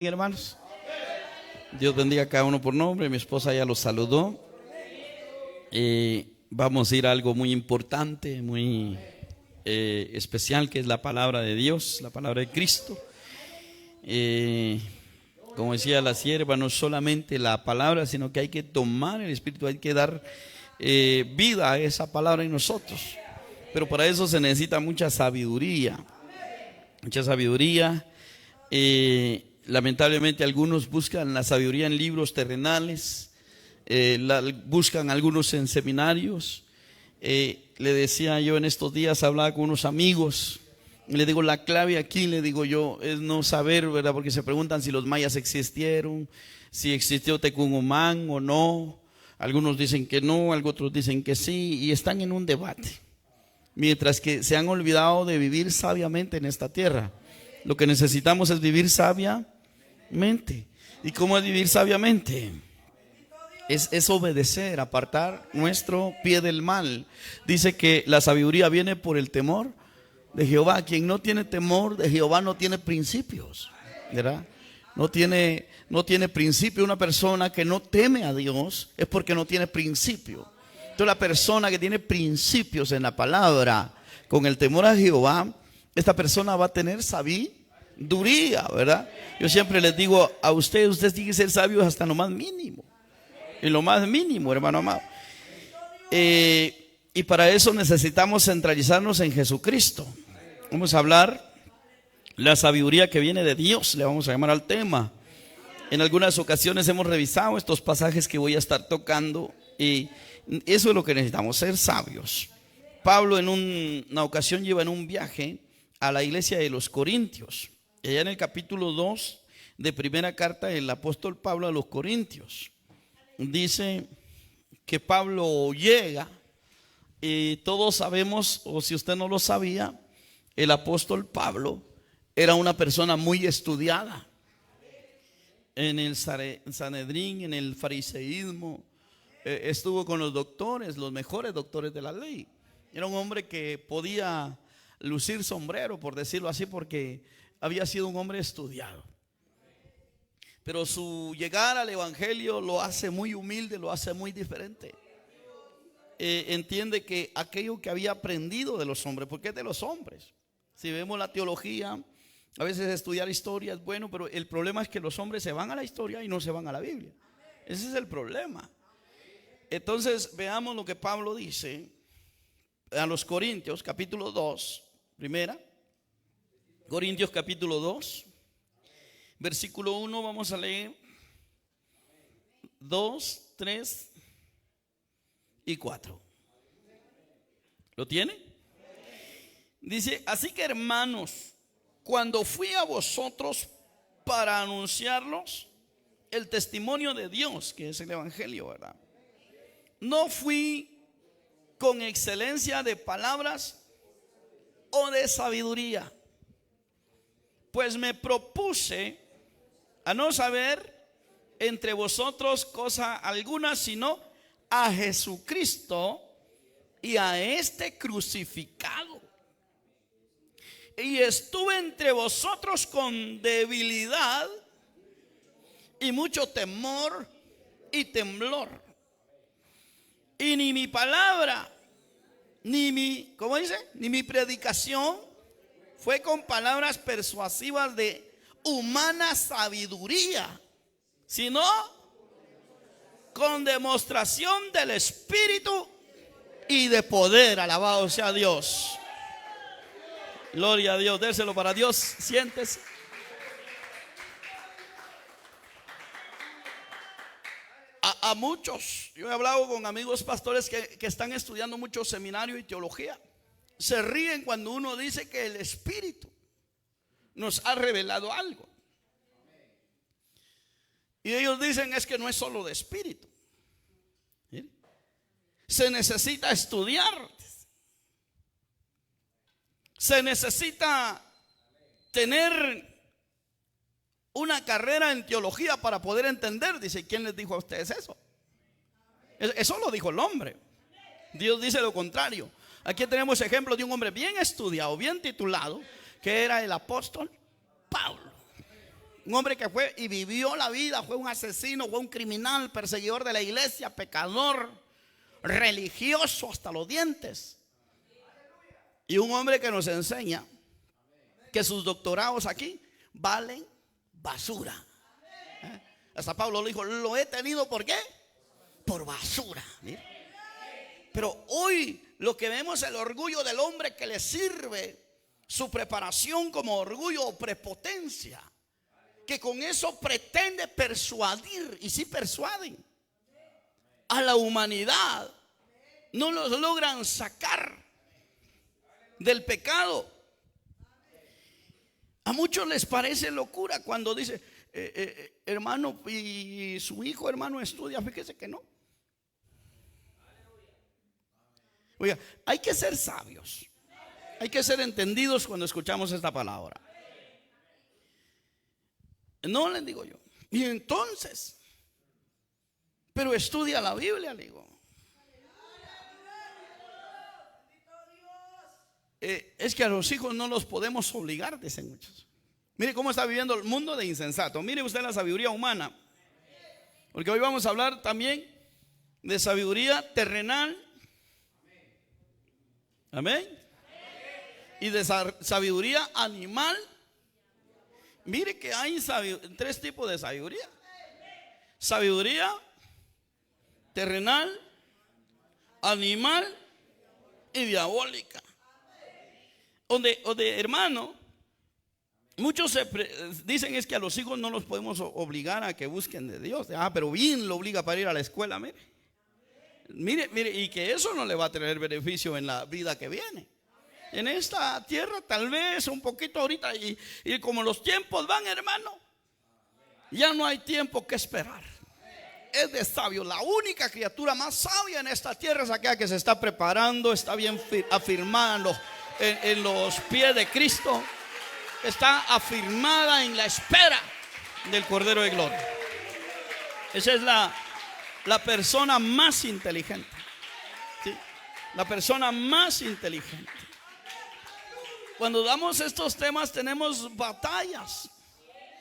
Hermanos, Dios bendiga a cada uno por nombre. Mi esposa ya los saludó. Vamos a ir a algo muy importante, muy especial, que es la palabra de Dios, la palabra de Cristo. Como decía la sierva, no solamente la palabra, sino que hay que tomar el Espíritu, hay que dar vida a esa palabra en nosotros. Pero para eso se necesita mucha sabiduría. Mucha sabiduría. Lamentablemente algunos buscan la sabiduría en libros terrenales, buscan algunos en seminarios. Le decía yo en estos días, hablaba con unos amigos, le digo, la clave aquí, le digo yo, es no saber, ¿verdad? Porque se preguntan si los mayas existieron, si existió Tecumumán o no. Algunos dicen que no, otros dicen que sí, y están en un debate. Mientras que se han olvidado de vivir sabiamente en esta tierra. Lo que necesitamos es vivir sabiamente. ¿Y cómo es vivir sabiamente? Es obedecer, apartar nuestro pie del mal. Dice que la sabiduría viene por el temor de Jehová. Quien no tiene temor de Jehová no tiene principios, ¿verdad? No tiene principio. Una persona que no teme a Dios es porque no tiene principio. Entonces la persona que tiene principios en la palabra, con el temor a Jehová, esta persona va a tener sabiduría, ¿verdad? Yo siempre les digo a ustedes tienen que ser sabios hasta lo más mínimo. En lo más mínimo, hermano amado. Y para eso necesitamos centralizarnos en Jesucristo. Vamos a hablar la sabiduría que viene de Dios, le vamos a llamar al tema. En algunas ocasiones hemos revisado estos pasajes que voy a estar tocando y eso es lo que necesitamos, ser sabios. Pablo en una ocasión lleva en un viaje a la iglesia de los Corintios. Y allá en el capítulo 2 de primera carta del apóstol Pablo a los Corintios, dice que Pablo llega y todos sabemos, o si usted no lo sabía, el apóstol Pablo era una persona muy estudiada en el Sanedrín, en el fariseísmo. Estuvo con los doctores, los mejores doctores de la ley. Era un hombre que podía lucir sombrero, por decirlo así, porque había sido un hombre estudiado. Pero su llegar al evangelio lo hace muy humilde, lo hace muy diferente. Entiende que aquello que había aprendido de los hombres, porque es de los hombres. Si vemos la teología, a veces estudiar historia es bueno, pero el problema es que los hombres se van a la historia y no se van a la Biblia. Ese es el problema. Entonces veamos lo que Pablo dice a los Corintios, capítulo 2, primera. Corintios capítulo 2, versículo 1, vamos a leer 2, 3 y 4. ¿Lo tiene? Dice, así que hermanos, cuando fui a vosotros para anunciarlos el testimonio de Dios, que es el evangelio, ¿verdad? No fui con excelencia de palabras o de sabiduría, pues me propuse a no saber entre vosotros cosa alguna, sino a Jesucristo y a este crucificado. Y estuve entre vosotros con debilidad y mucho temor y temblor. Y ni mi palabra, ni mi predicación fue con palabras persuasivas de humana sabiduría, sino con demostración del Espíritu y de poder. Alabado sea Dios. Gloria a Dios. Déselo para Dios. Siéntese. A muchos, yo he hablado con amigos pastores que están estudiando mucho seminario y teología. Se ríen cuando uno dice que el Espíritu nos ha revelado algo. Y ellos dicen es que no es solo de espíritu. Se necesita estudiar. Se necesita tener una carrera en teología para poder entender. Dice, ¿quién les dijo a ustedes eso? Eso lo dijo el hombre. Dios dice lo contrario. Aquí tenemos ejemplo de un hombre bien estudiado, bien titulado, que era el apóstol Pablo. Un hombre que fue y vivió la vida, fue un asesino, fue un criminal, perseguidor de la iglesia, pecador, religioso hasta los dientes. Y un hombre que nos enseña que sus doctorados aquí valen basura. Hasta Pablo lo dijo, lo he tenido ¿por qué? Por basura. Mira. Pero hoy lo que vemos es el orgullo del hombre que le sirve su preparación como orgullo o prepotencia, que con eso pretende persuadir, y si persuaden a la humanidad, no los logran sacar del pecado. A muchos les parece locura cuando dice, hermano, y su hijo hermano estudia. Fíjese que no. Oiga, hay que ser sabios, hay que ser entendidos cuando escuchamos esta palabra. No les digo yo. Y entonces, pero estudia la Biblia, le digo. Es que a los hijos no los podemos obligar, dicen muchos. Mire cómo está viviendo el mundo de insensato. Mire usted la sabiduría humana. Porque hoy vamos a hablar también de sabiduría terrenal. Amén. Y de sabiduría animal. Mire que hay tres tipos de sabiduría. Sabiduría terrenal, animal y diabólica. Donde hermano, muchos dicen es que a los hijos no los podemos obligar a que busquen de Dios. Pero bien lo obliga para ir a la escuela. Mire, y que eso no le va a traer beneficio en la vida que viene. En esta tierra tal vez un poquito ahorita, y como los tiempos van, hermano, ya no hay tiempo que esperar. Es de sabio. La única criatura más sabia en esta tierra es aquella que se está preparando, está bien afirmada en los pies de Cristo, está afirmada en la espera del Cordero de Gloria. Esa es la persona más inteligente. ¿Sí? La persona más inteligente. Cuando damos estos temas tenemos batallas,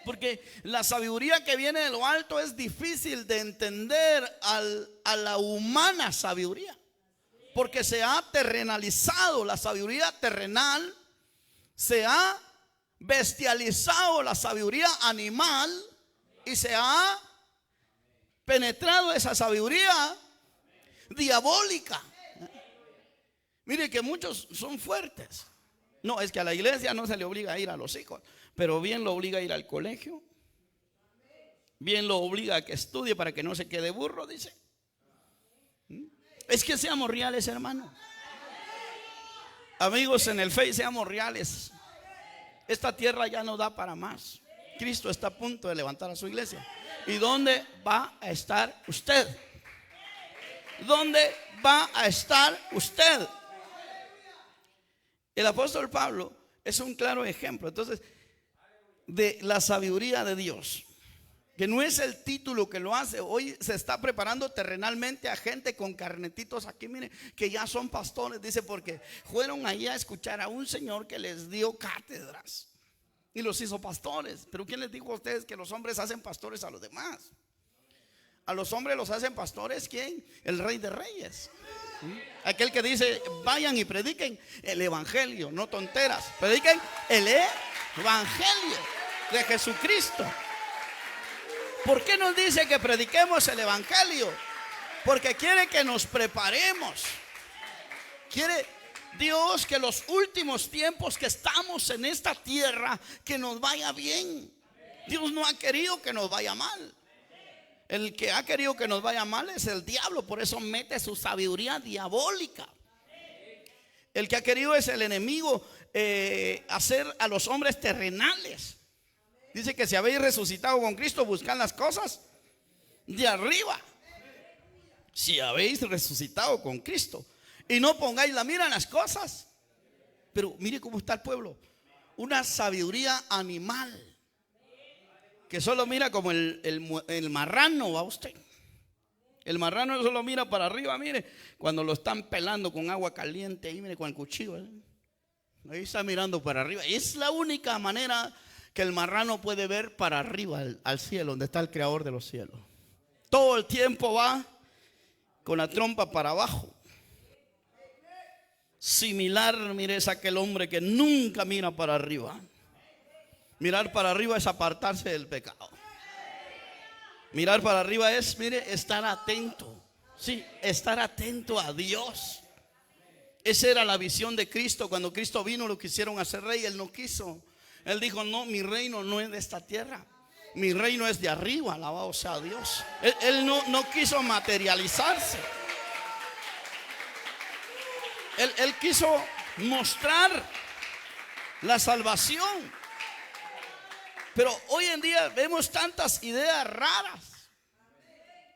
porque la sabiduría que viene de lo alto es difícil de entender a la humana sabiduría, porque se ha terrenalizado la sabiduría terrenal, se ha bestializado la sabiduría animal y se ha penetrado esa sabiduría diabólica. Mire que muchos son fuertes. No, es que a la iglesia no se le obliga a ir a los hijos, pero bien lo obliga a ir al colegio, bien lo obliga a que estudie para que no se quede burro, dice. Es que seamos reales, hermano. Amigos en el Face, seamos reales. Esta tierra ya no da para más. Cristo está a punto de levantar a su iglesia. ¿Y dónde va a estar usted? ¿Dónde va a estar usted? El apóstol Pablo es un claro ejemplo, entonces, de la sabiduría de Dios, que no es el título que lo hace. Hoy se está preparando terrenalmente a gente con carnetitos aquí, mire, que ya son pastores, dice, porque fueron allá a escuchar a un señor que les dio cátedras y los hizo pastores. Pero ¿quién les dijo a ustedes que los hombres hacen pastores a los demás? A los hombres los hacen pastores, ¿quién? El Rey de Reyes. Aquel que dice, vayan y prediquen el evangelio, no tonteras, prediquen el evangelio de Jesucristo. ¿Por qué nos dice que prediquemos el evangelio? Porque quiere que nos preparemos. Quiere Dios que los últimos tiempos que estamos en esta tierra, que nos vaya bien. Dios no ha querido que nos vaya mal. El que ha querido que nos vaya mal es el diablo, por eso mete su sabiduría diabólica. El que ha querido es el enemigo, hacer a los hombres terrenales. Dice que si habéis resucitado con Cristo, buscad las cosas de arriba. Si habéis resucitado con Cristo, y no pongáis la mira en las cosas. Pero mire cómo está el pueblo. Una sabiduría animal, que solo mira como el marrano, va usted. El marrano solo mira para arriba, mire, cuando lo están pelando con agua caliente, ahí mire, con el cuchillo, ahí está mirando para arriba. Y es la única manera que el marrano puede ver para arriba, al cielo, donde está el creador de los cielos. Todo el tiempo va con la trompa para abajo. Similar, mire, es aquel hombre que nunca mira para arriba. Mirar para arriba es apartarse del pecado. Mirar para arriba es, mire, estar atento. Sí, estar atento a Dios. Esa era la visión de Cristo. Cuando Cristo vino lo quisieron hacer rey, Él no quiso. Él dijo, no, mi reino no es de esta tierra. Mi reino es de arriba, alabado sea Dios. Él no quiso materializarse. Él quiso mostrar la salvación. Pero hoy en día vemos tantas ideas raras,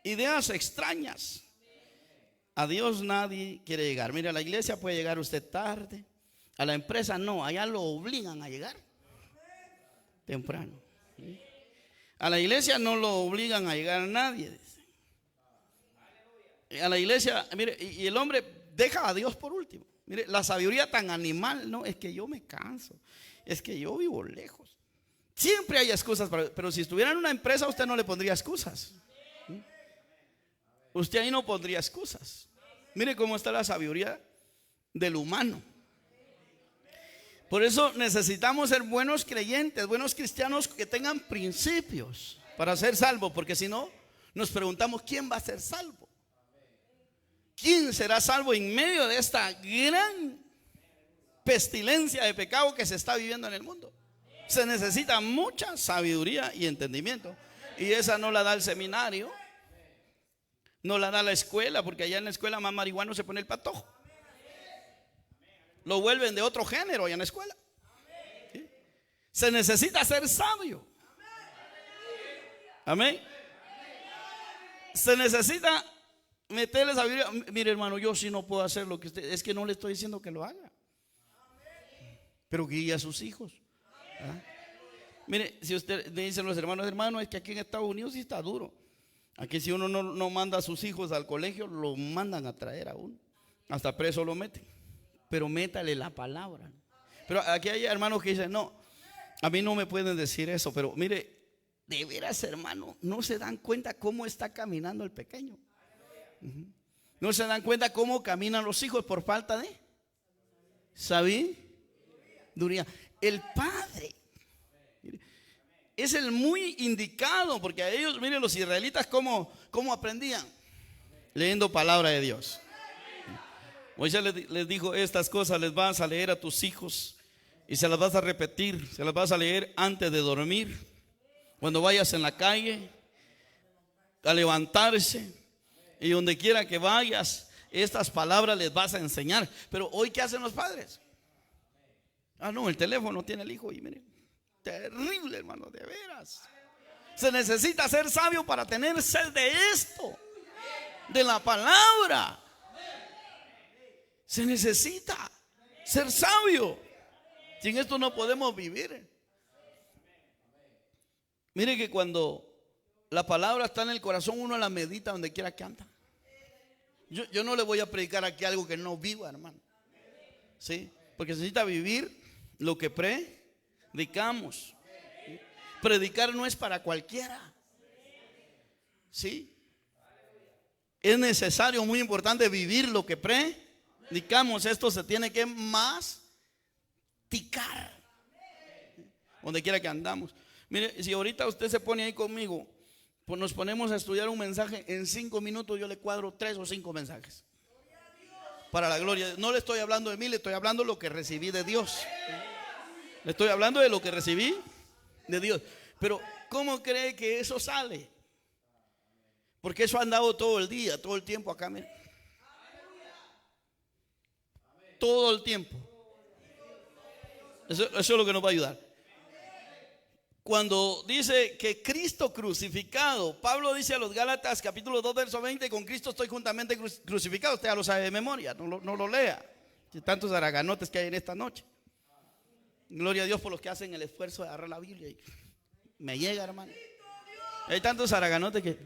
ideas extrañas. A Dios nadie quiere llegar. Mira, a la iglesia puede llegar usted tarde. A la empresa no, allá lo obligan a llegar temprano. A la iglesia no lo obligan a llegar a nadie. A la iglesia, mire, y el hombre deja a Dios por último. Mire, la sabiduría tan animal, no, es que yo me canso, es que yo vivo lejos. Siempre hay excusas, pero si estuviera en una empresa usted no le pondría excusas. Usted ahí no pondría excusas. Mire cómo está la sabiduría del humano. Por eso necesitamos ser buenos creyentes, buenos cristianos que tengan principios para ser salvos, porque si no, nos preguntamos quién va a ser salvo. ¿Quién será salvo en medio de esta gran pestilencia de pecado que se está viviendo en el mundo? Se necesita mucha sabiduría y entendimiento. Y esa no la da el seminario, no la da la escuela, porque allá en la escuela más marihuano se pone el patojo. Lo vuelven de otro género allá en la escuela. ¿Sí? Se necesita ser sabio. Amén. Se necesita meterle sabiduría. Mire, hermano, yo sí no puedo hacer lo que usted. Es que no le estoy diciendo que lo haga, pero guíe a sus hijos. ¿Ah? Mire, si usted le dicen los hermanos, es que aquí en Estados Unidos sí está duro. Aquí si uno no manda a sus hijos al colegio, lo mandan a traer a uno. Hasta preso lo meten. Pero métale la palabra. Pero aquí hay hermanos que dicen, no, a mí no me pueden decir eso. Pero mire, de veras, hermano, no se dan cuenta cómo está caminando el pequeño. No se dan cuenta cómo caminan los hijos por falta de sabiduría. El padre es el muy indicado, porque a ellos, miren, los israelitas cómo aprendían, leyendo palabra de Dios. Moisés les dijo, estas cosas les vas a leer a tus hijos y se las vas a repetir, se las vas a leer antes de dormir, cuando vayas en la calle, a levantarse, y donde quiera que vayas, estas palabras les vas a enseñar. Pero hoy, ¿qué hacen los padres? No, el teléfono tiene el hijo y miren, terrible, hermano, de veras. Se necesita ser sabio para tener sed de esto, de la palabra. Se necesita ser sabio. Sin esto no podemos vivir. Mire que cuando la palabra está en el corazón, uno la medita donde quiera que anda. Yo no le voy a predicar aquí algo que no viva, hermano. ¿Sí? Porque se necesita vivir lo que predicamos. ¿Sí? Predicar no es para cualquiera. ¿Sí? Es necesario, muy importante, vivir lo que predicamos. Esto se tiene que masticar donde quiera que andamos. Mire, si ahorita usted se pone ahí conmigo, pues nos ponemos a estudiar un mensaje, en 5 minutos yo le cuadro 3 o 5 mensajes. Para la gloria. No le estoy hablando de mí, le estoy hablando de lo que recibí de Dios. Le estoy hablando de lo que recibí de Dios. Pero ¿cómo cree que eso sale? Porque eso ha andado todo el día, todo el tiempo acá. Mire. Todo el tiempo. Eso es lo que nos va a ayudar. Cuando dice que Cristo crucificado, Pablo dice a los Gálatas capítulo 2 verso 20, con Cristo estoy juntamente crucificado. Usted ya lo sabe de memoria, no lo lea. Hay tantos araganotes que hay en esta noche. Gloria a Dios por los que hacen el esfuerzo de agarrar la Biblia. Y me llega, hermano. Hay tantos araganotes que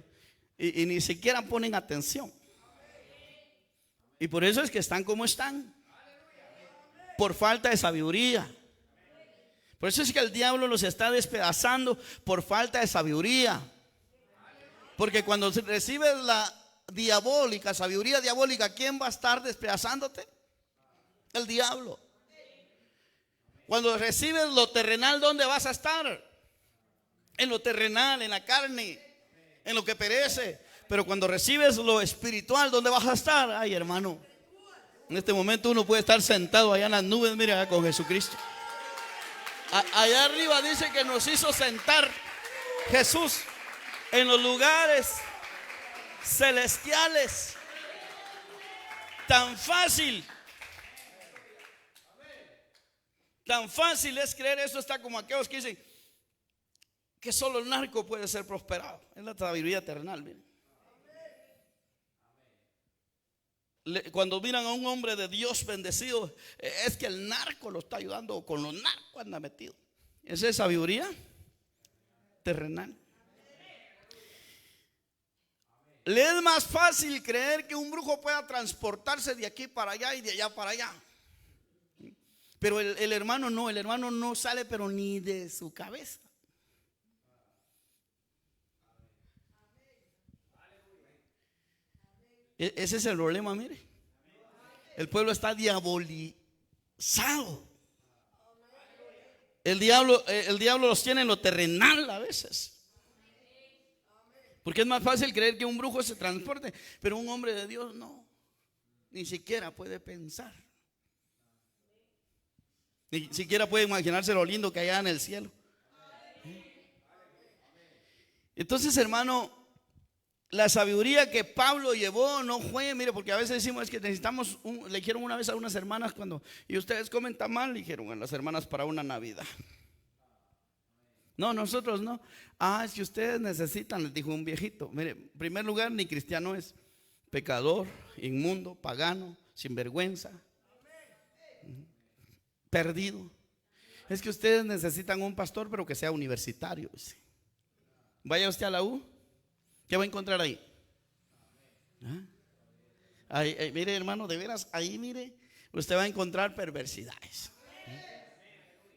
y ni siquiera ponen atención. Y por eso es que están como están. Por falta de sabiduría. Por eso es que el diablo los está despedazando por falta de sabiduría. Porque cuando recibes la diabólica, sabiduría diabólica, ¿quién va a estar despedazándote? El diablo. Cuando recibes lo terrenal, ¿dónde vas a estar? En lo terrenal, en la carne, en lo que perece. Pero cuando recibes lo espiritual, ¿dónde vas a estar? Ay, hermano, en este momento uno puede estar sentado allá en las nubes, mira, con Jesucristo. Allá arriba dice que nos hizo sentar Jesús en los lugares celestiales. Tan fácil es creer eso. Está como aquellos que dicen que solo el narco puede ser prosperado. Es la sabiduría terrenal, miren. Cuando miran a un hombre de Dios bendecido, es que el narco lo está ayudando, o con los narcos anda metido. Esa es sabiduría terrenal. Le es más fácil creer que un brujo pueda transportarse de aquí para allá y de allá para allá. Pero el hermano no sale pero ni de su cabeza. Ese es el problema, mire. El pueblo está diabolizado. El diablo los tiene en lo terrenal a veces. Porque es más fácil creer que un brujo se transporte, pero un hombre de Dios no. Ni siquiera puede pensar. Ni siquiera puede imaginarse lo lindo que hay allá en el cielo. Entonces, hermano, la sabiduría que Pablo llevó no fue, mire, porque a veces decimos es que necesitamos, le dijeron una vez a unas hermanas cuando, y ustedes comen tamal, le dijeron a las hermanas para una Navidad. No, nosotros no. Es que ustedes necesitan, les dijo un viejito. Mire, en primer lugar, ni cristiano es, pecador, inmundo, pagano, sinvergüenza, perdido. Es que ustedes necesitan un pastor, pero que sea universitario. Vaya usted a la U, ¿qué va a encontrar ahí? Mire, hermano, de veras, ahí mire, usted va a encontrar perversidades.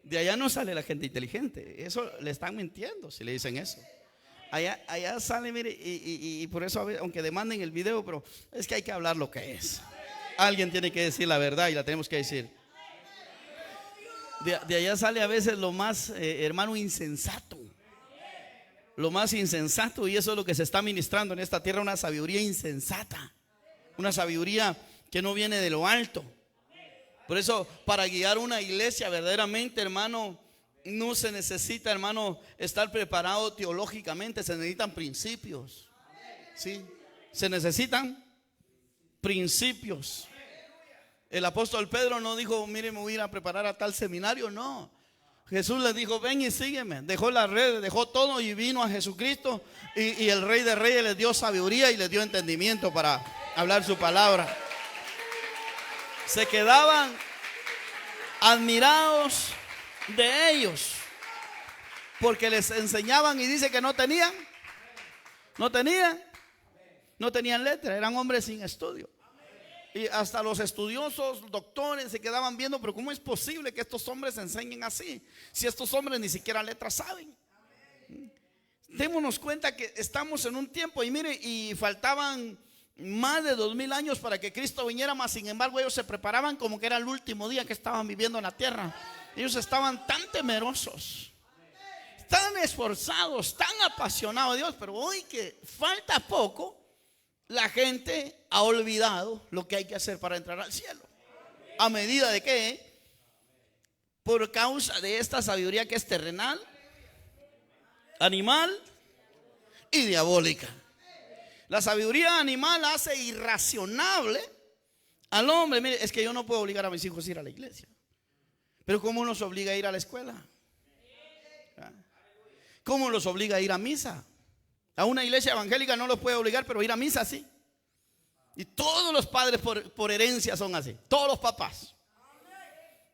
De allá no sale la gente inteligente. Eso le están mintiendo si le dicen eso. Allá sale, mire, y por eso, aunque demanden el video, pero es que hay que hablar lo que es. Alguien tiene que decir la verdad y la tenemos que decir. De allá sale a veces lo más, hermano, insensato. Lo más insensato, y eso es lo que se está ministrando en esta tierra, una sabiduría insensata. Una sabiduría que no viene de lo alto. Por eso, para guiar una iglesia verdaderamente, hermano, no se necesita, hermano, estar preparado teológicamente. Se necesitan principios. ¿Sí? Se necesitan principios. El apóstol Pedro no dijo, mire, me voy a ir a preparar a tal seminario. No. Jesús le dijo, ven y sígueme. Dejó las redes, dejó todo y vino a Jesucristo. Y el Rey de Reyes les dio sabiduría y les dio entendimiento para hablar su palabra. Se quedaban admirados de ellos porque les enseñaban, y dice que no tenían letra, eran hombres sin estudio. Y hasta los estudiosos, doctores, se quedaban viendo, pero ¿cómo es posible que estos hombres enseñen así? Si estos hombres ni siquiera letras saben. Démonos cuenta que estamos en un tiempo, y mire, y faltaban más de 2000 años para que Cristo viniera, más sin embargo ellos se preparaban como que era el último día que estaban viviendo en la tierra. Ellos estaban tan temerosos, tan esforzados, tan apasionados de Dios, pero hoy que falta poco, la gente ha olvidado lo que hay que hacer para entrar al cielo. ¿A medida de qué? Por causa de esta sabiduría que es terrenal, animal y diabólica. La sabiduría animal hace irracionable al hombre. Mire, es que yo no puedo obligar a mis hijos a ir a la iglesia, pero ¿cómo nos obliga a ir a la escuela? ¿Cómo los obliga a ir a misa? A una iglesia evangélica no los puede obligar, pero ir a misa sí. Y todos los padres por herencia son así. Todos los papás.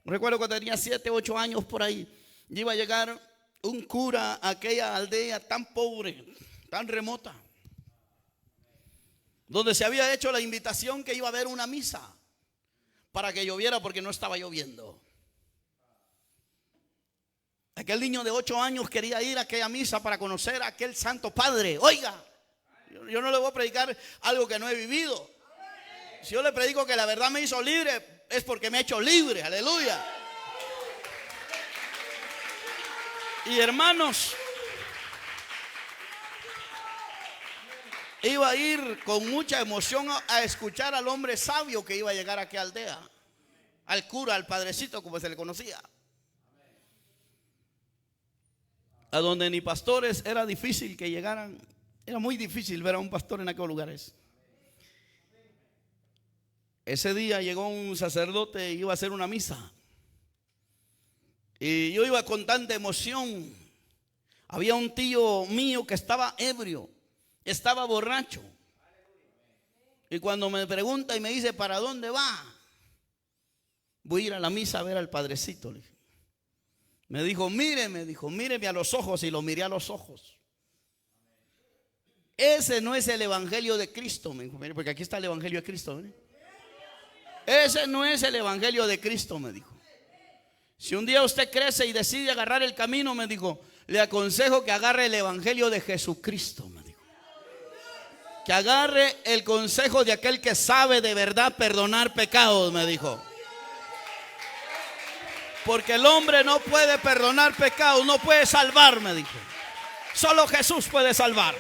Recuerdo cuando tenía 7, 8 años por ahí, iba a llegar un cura a aquella aldea tan pobre, tan remota, donde se había hecho la invitación que iba a haber una misa para que lloviera, porque no estaba lloviendo. Aquel niño de 8 años quería ir a aquella misa para conocer a aquel santo padre. Oiga, yo no le voy a predicar algo que no he vivido. Si yo le predico que la verdad me hizo libre, es porque me ha hecho libre. Aleluya. Y hermanos, iba a ir con mucha emoción a escuchar al hombre sabio que iba a llegar a aquella aldea, al cura, al padrecito, como se le conocía, a donde ni pastores era difícil que llegaran. Era muy difícil ver a un pastor en aquellos lugares. Ese día llegó un sacerdote y iba a hacer una misa, y yo iba con tanta emoción. Había un tío mío que estaba ebrio, estaba borracho, y cuando me pregunta y me dice: ¿para dónde va? Voy a ir a la misa a ver al padrecito. Me dijo: míreme a los ojos. Y lo miré a los ojos. Ese no es el evangelio de Cristo, me dijo. Mire, porque aquí está el evangelio de Cristo, ¿eh? Ese no es el evangelio de Cristo, me dijo. Si un día usted crece y decide agarrar el camino, me dijo, le aconsejo que agarre el evangelio de Jesucristo, me dijo. Que agarre el consejo de aquel que sabe de verdad perdonar pecados, me dijo. Porque el hombre no puede perdonar pecados, no puede salvar, me dijo. Solo Jesús puede salvar.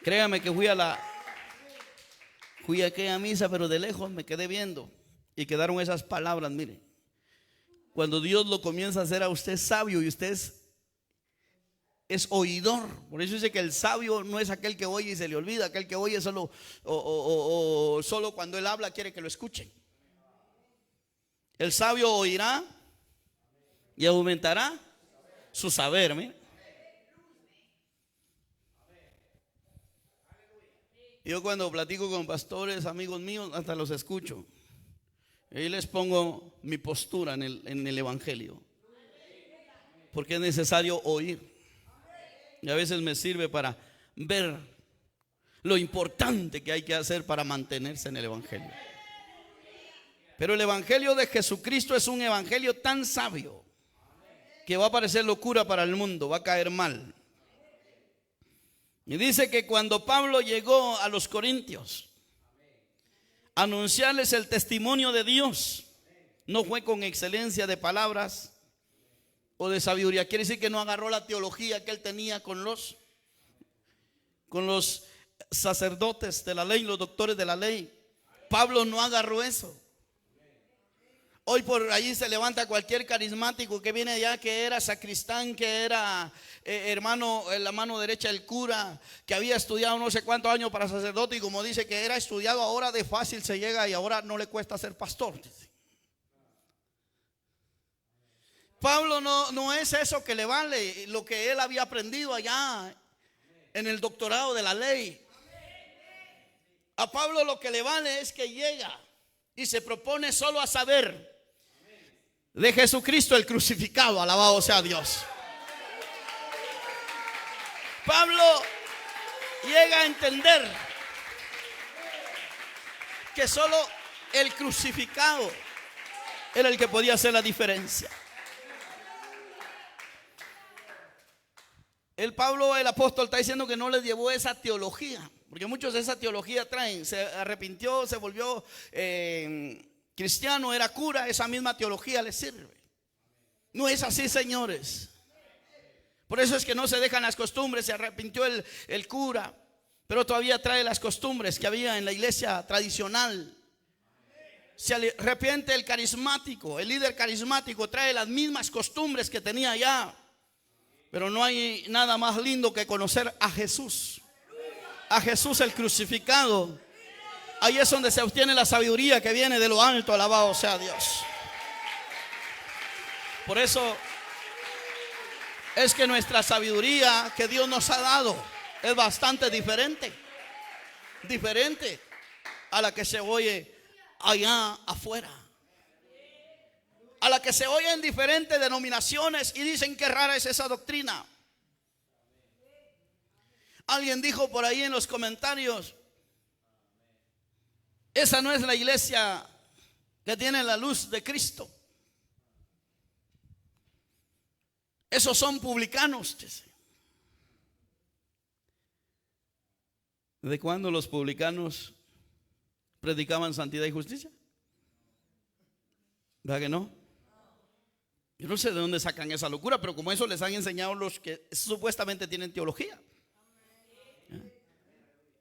Créame que fui a aquella misa, pero de lejos me quedé viendo. Y quedaron esas palabras, mire. Cuando Dios lo comienza a hacer a usted sabio y usted es oidor. Por eso dice que el sabio no es aquel que oye y se le olvida. Aquel que oye solo solo cuando él habla quiere que lo escuchen. El sabio oirá y aumentará su saber. Mire. Yo cuando platico con pastores, amigos míos, hasta los escucho. Y les pongo mi postura en el evangelio. Porque es necesario oír. Y a veces me sirve para ver lo importante que hay que hacer para mantenerse en el evangelio. Pero el evangelio de Jesucristo es un evangelio tan sabio que va a parecer locura para el mundo, va a caer mal. Y dice que cuando Pablo llegó a los Corintios a anunciarles el testimonio de Dios, no fue con excelencia de palabras o de sabiduría. Quiere decir que no agarró la teología que él tenía con los sacerdotes de la ley, los doctores de la ley. Pablo no agarró eso. Hoy por allí se levanta cualquier carismático que viene allá, que era sacristán, que era hermano en la mano derecha del cura, que había estudiado no sé cuántos años para sacerdote, y como dice que era estudiado, ahora de fácil se llega y ahora no le cuesta ser pastor. Pablo no es eso que le vale, lo que él había aprendido allá en el doctorado de la ley. A Pablo lo que le vale es que llega y se propone solo a saber de Jesucristo el crucificado. Alabado sea Dios. Pablo llega a entender que solo el crucificado era el que podía hacer la diferencia. El apóstol está diciendo que no les llevó esa teología, porque muchos de esa teología traen. Se arrepintió, se volvió cristiano, era cura, esa misma teología le sirve. No es así, señores. Por eso es que no se dejan las costumbres. Se arrepintió el cura, pero todavía trae las costumbres que había en la iglesia tradicional. Se arrepiente el carismático, el líder carismático trae las mismas costumbres que tenía allá. Pero no hay nada más lindo que conocer a Jesús el crucificado. Ahí es donde se obtiene la sabiduría que viene de lo alto. Alabado sea Dios. Por eso es que nuestra sabiduría que Dios nos ha dado es bastante diferente a la que se oye allá afuera, a la que se oye en diferentes denominaciones y dicen que rara es esa doctrina. Alguien dijo por ahí en los comentarios: esa no es la iglesia que tiene la luz de Cristo. Esos son publicanos. ¿De cuándo los publicanos predicaban santidad y justicia? ¿Verdad que no? Yo no sé de dónde sacan esa locura, pero como eso les han enseñado los que supuestamente tienen teología.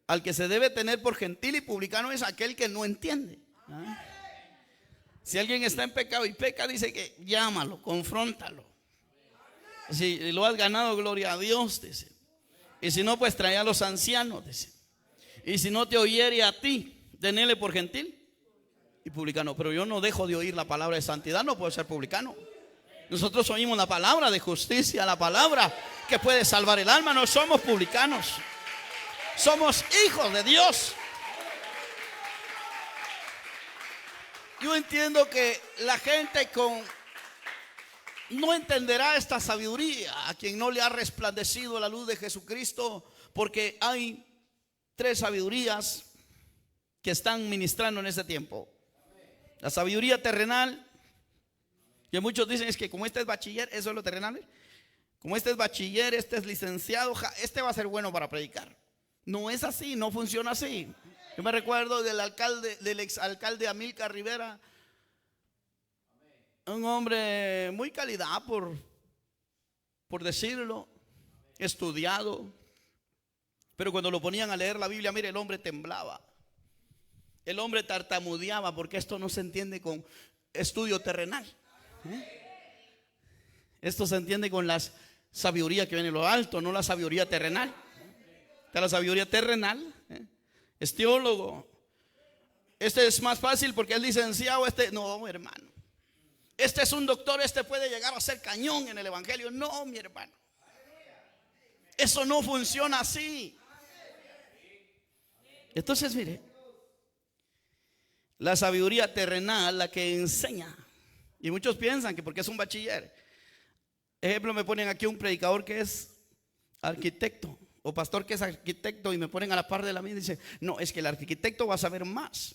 Al que se debe tener por gentil y publicano es aquel que no entiende. Si alguien está en pecado y peca, dice que llámalo, confróntalo. Si lo has ganado, gloria a Dios, dice. Y si no, pues trae a los ancianos, dice. Y si no te oyere a ti, tenele por gentil y publicano. Pero yo no dejo de oír la palabra de santidad, no puedo ser publicano. Nosotros oímos la palabra de justicia, la palabra que puede salvar el alma. No somos publicanos, somos hijos de Dios. Yo entiendo que la gente no entenderá esta sabiduría a quien no le ha resplandecido la luz de Jesucristo, porque hay 3 sabidurías que están ministrando en este tiempo. La sabiduría terrenal, que muchos dicen es que como este es bachiller, eso es lo terrenal. Como este es bachiller, este es licenciado, este va a ser bueno para predicar. No es así, no funciona así. Yo me recuerdo del exalcalde Amílcar Rivera, un hombre muy calidad por decirlo, estudiado, pero cuando lo ponían a leer la Biblia, mire, el hombre temblaba, el hombre tartamudeaba, porque esto no se entiende con estudio terrenal. Esto se entiende con la sabiduría que viene de lo alto, no la sabiduría terrenal. La sabiduría terrenal es teólogo. Este es más fácil porque es licenciado. No, hermano. Este es un doctor, este puede llegar a ser cañón en el evangelio. No, mi hermano. Eso no funciona así. Entonces, mire, la sabiduría terrenal, la que enseña. Y muchos piensan que porque es un bachiller. Ejemplo, me ponen aquí un predicador que es arquitecto, o pastor que es arquitecto, y me ponen a la par de la mía y dicen, no, es que el arquitecto va a saber más,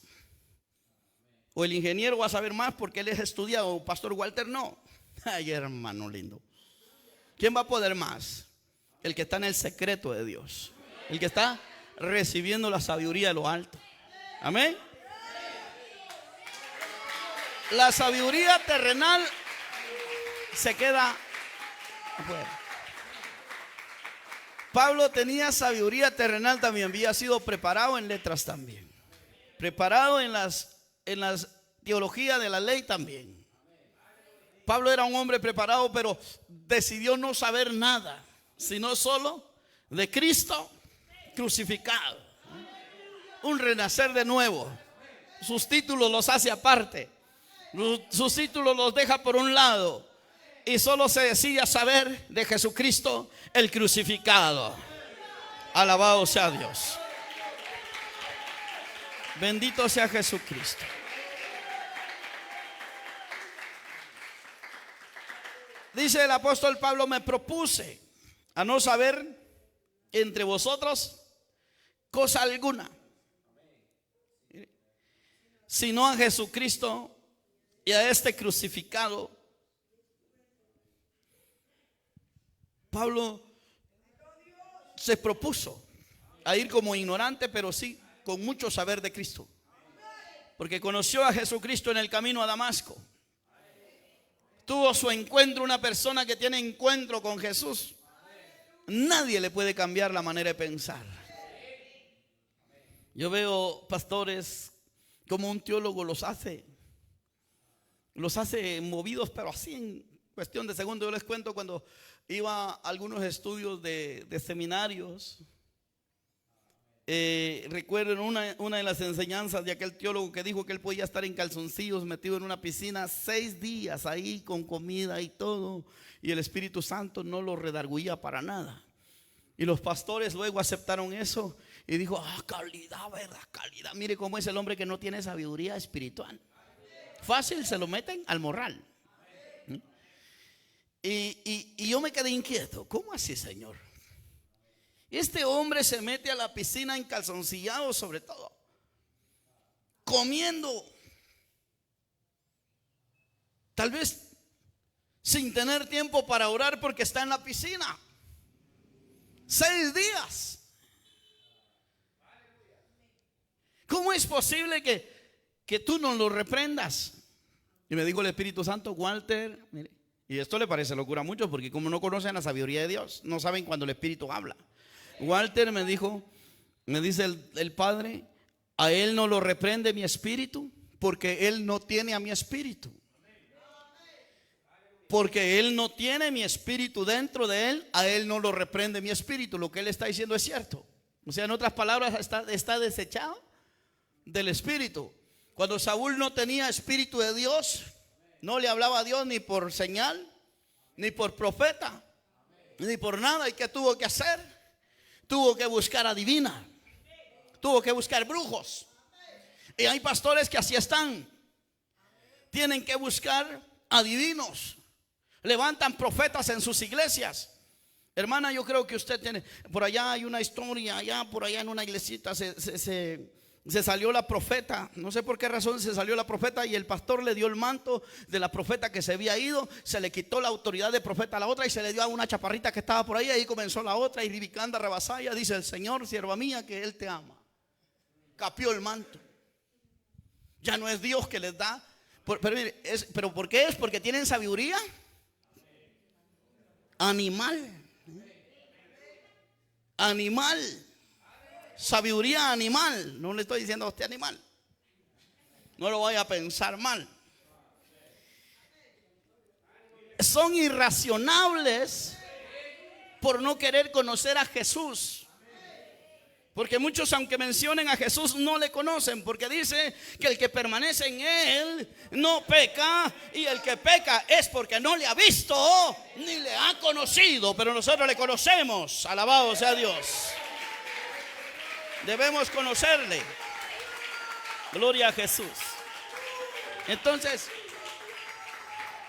o el ingeniero va a saber más porque él es estudiado, o pastor Walter no. Ay, hermano lindo, ¿quién va a poder más? El que está en el secreto de Dios, el que está recibiendo la sabiduría de lo alto. Amén. La sabiduría terrenal se queda afuera. Pablo tenía sabiduría terrenal también, había sido preparado en letras también, preparado en las teología de la ley también. Pablo era un hombre preparado, pero decidió no saber nada, sino solo de Cristo crucificado. Un renacer de nuevo. Sus títulos los hace aparte, sus títulos los deja por un lado, y solo se decide a saber de Jesucristo el crucificado. Alabado sea Dios. Bendito sea Jesucristo. Dice el apóstol Pablo, me propuse a no saber entre vosotros cosa alguna, sino a Jesucristo y a este crucificado. Pablo se propuso a ir como ignorante, pero sí con mucho saber de Cristo, porque conoció a Jesucristo en el camino a Damasco. Tuvo su encuentro, una persona que tiene encuentro con Jesús. Nadie le puede cambiar la manera de pensar. Yo veo pastores como un teólogo los hace movidos, pero así en cuestión de segundos. Yo les cuento cuando iba a algunos estudios de seminarios. Recuerden una de las enseñanzas de aquel teólogo que dijo que él podía estar en calzoncillos metido en una piscina 6 días ahí con comida y todo, y el Espíritu Santo no lo redarguía para nada. Y los pastores luego aceptaron eso y dijo, calidad, verdad, calidad. Mire cómo es el hombre que no tiene sabiduría espiritual. Fácil se lo meten al morral. Y yo me quedé inquieto. ¿Cómo así, Señor? Este hombre se mete a la piscina en calzoncillado, sobre todo, comiendo. Tal vez sin tener tiempo para orar porque está en la piscina. 6 días. ¿Cómo es posible que tú no lo reprendas? Y me dijo el Espíritu Santo, Walter, mire, y esto le parece locura a muchos porque como no conocen la sabiduría de Dios, no saben cuando el Espíritu habla. Walter me dijo, me dice el Padre, a él no lo reprende mi espíritu porque él no tiene a mi espíritu. Porque él no tiene mi espíritu dentro de él, a él no lo reprende mi espíritu. Lo que él está diciendo es cierto. O sea, en otras palabras, está desechado del espíritu. Cuando Saúl no tenía espíritu de Dios, no le hablaba a Dios ni por señal, ni por profeta, ni por nada. ¿Y qué tuvo que hacer? Tuvo que buscar adivinar, tuvo que buscar brujos. Y hay pastores que así están. Tienen que buscar adivinos. Levantan profetas en sus iglesias. Hermana, yo creo que usted tiene, por allá hay una historia, allá por allá en una iglesita se salió la profeta, no sé por qué razón se salió la profeta, y el pastor le dio el manto de la profeta que se había ido, se le quitó la autoridad de profeta a la otra y se le dio a una chaparrita que estaba por ahí. Ahí comenzó la otra y ribicanda rebasaya, dice el Señor, sierva mía, que Él te ama. Capió el manto. Ya no es Dios que les da. Pero ¿por qué es? Porque tienen sabiduría animal. Sabiduría animal. No le estoy diciendo a usted animal. No lo vaya a pensar mal. Son irracionables por no querer conocer a Jesús. Porque muchos, aunque mencionen a Jesús, no le conocen. Porque dice que el que permanece en Él no peca. Y el que peca es porque no le ha visto ni le ha conocido. Pero nosotros le conocemos. Alabado sea Dios. Debemos conocerle. Gloria a Jesús. Entonces,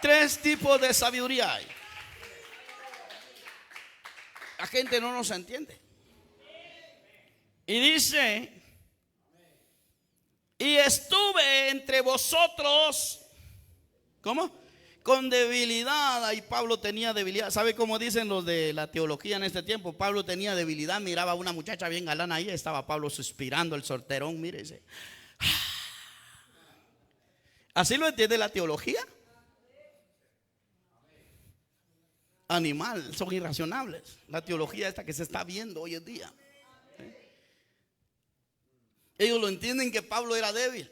3 tipos de sabiduría hay. La gente no nos entiende. Y dice, y estuve entre vosotros, ¿cómo? Con debilidad. Ahí Pablo tenía debilidad. ¿Sabe cómo dicen los de la teología en este tiempo? Pablo tenía debilidad. Miraba a una muchacha bien galana ahí, estaba Pablo suspirando el solterón, mírese. ¿Así lo entiende la teología? Animal, son irracionables. La teología esta que se está viendo hoy en día. Ellos lo entienden que Pablo era débil.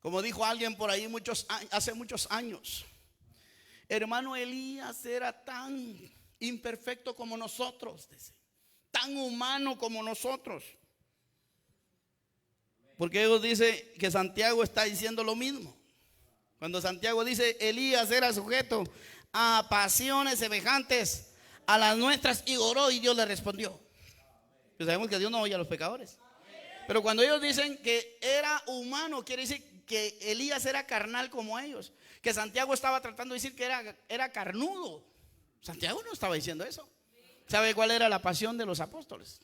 Como dijo alguien por ahí hace muchos años, hermano, Elías era tan imperfecto como nosotros, tan humano como nosotros. Porque ellos dicen que Santiago está diciendo lo mismo. Cuando Santiago dice Elías era sujeto a pasiones semejantes a las nuestras y oró y Dios le respondió. Pues sabemos que Dios no oye a los pecadores. Pero cuando ellos dicen que era humano, quiere decir que Elías era carnal como ellos. Que Santiago estaba tratando de decir que era carnudo. Santiago no estaba diciendo eso. ¿Sabe cuál era la pasión de los apóstoles?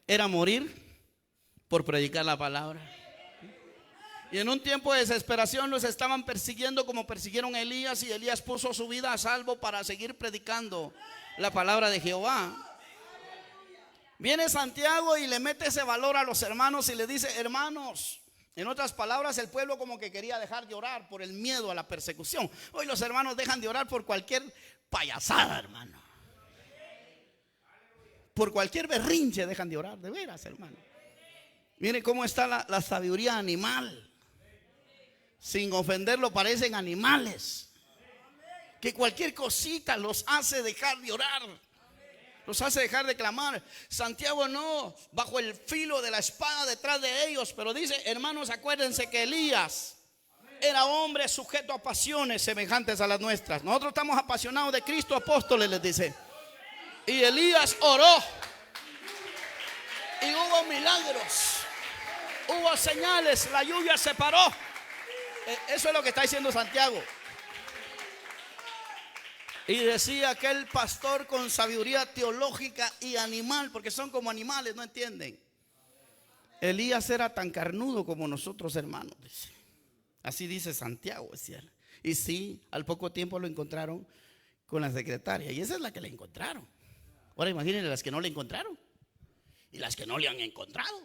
Era morir por predicar la palabra. Y en un tiempo de desesperación los estaban persiguiendo como persiguieron a Elías. Y Elías puso su vida a salvo para seguir predicando la palabra de Jehová. Viene Santiago y le mete ese valor a los hermanos y le dice, hermanos, en otras palabras, el pueblo como que quería dejar de orar por el miedo a la persecución. Hoy los hermanos dejan de orar por cualquier payasada, hermano. Por cualquier berrinche dejan de orar, de veras, hermano. Mire cómo está la sabiduría animal. Sin ofenderlo, parecen animales. Que cualquier cosita los hace dejar de orar. Los hace dejar de clamar. Santiago no, bajo el filo de la espada detrás de ellos. Pero dice, hermanos, acuérdense que Elías era hombre sujeto a pasiones semejantes a las nuestras. Nosotros estamos apasionados de Cristo, apóstoles, les dice. Y Elías oró. Y hubo milagros. Hubo señales. La lluvia se paró. Eso es lo que está diciendo Santiago. Y decía aquel pastor con sabiduría teológica y animal, porque son como animales, no entienden. Elías era tan carnudo como nosotros, hermanos. Así dice Santiago, decía. Y sí, al poco tiempo lo encontraron con la secretaria. Y esa es la que le encontraron. Ahora imagínense las que no le encontraron y las que no le han encontrado.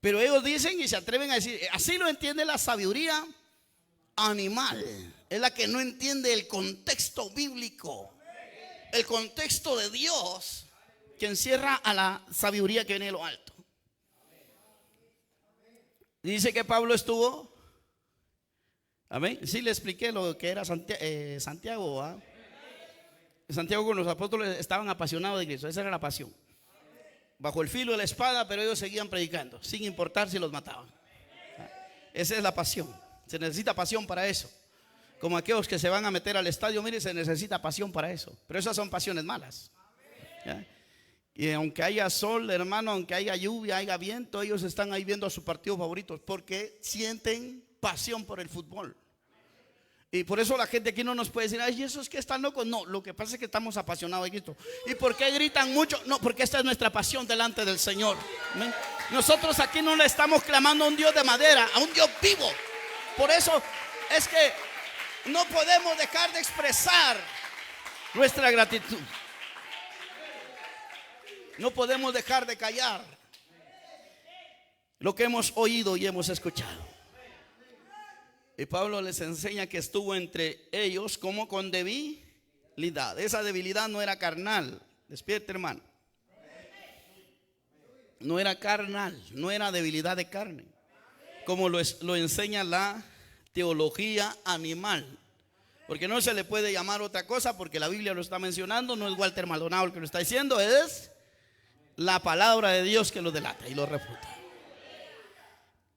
Pero ellos dicen y se atreven a decir, así lo entiende la sabiduría animal. Es la que no entiende el contexto bíblico, el contexto de Dios, que encierra a la sabiduría que viene de lo alto. Dice que Pablo estuvo, amén. Sí, le expliqué lo que era Santiago, ¿ah? Santiago con los apóstoles estaban apasionados de Cristo. Esa era la pasión. Bajo el filo de la espada, pero ellos seguían predicando, sin importar si los mataban. Esa es la pasión. Se necesita pasión para eso. Como aquellos que se van a meter al estadio, mire, se necesita pasión para eso. Pero esas son pasiones malas. ¿Ya? Y aunque haya sol, hermano, aunque haya lluvia, haya viento, ellos están ahí viendo a su partido favorito porque sienten pasión por el fútbol. Y por eso la gente aquí no nos puede decir, ay, eso es que están locos. No, lo que pasa es que estamos apasionados de Cristo. ¿Y por qué gritan mucho? No, porque esta es nuestra pasión delante del Señor. ¿Amén? Nosotros aquí no le estamos clamando a un Dios de madera, a un Dios vivo. Por eso es que no podemos dejar de expresar nuestra gratitud. No podemos dejar de callar lo que hemos oído y hemos escuchado. Y Pablo les enseña que estuvo entre ellos como con debilidad. Esa debilidad no era carnal. Despierte, hermano. No era carnal, no era debilidad de carne, como lo enseña la teología animal. Porque no se le puede llamar otra cosa, porque la Biblia lo está mencionando. No es Walter Maldonado el que lo está diciendo, es la palabra de Dios que lo delata y lo refuta.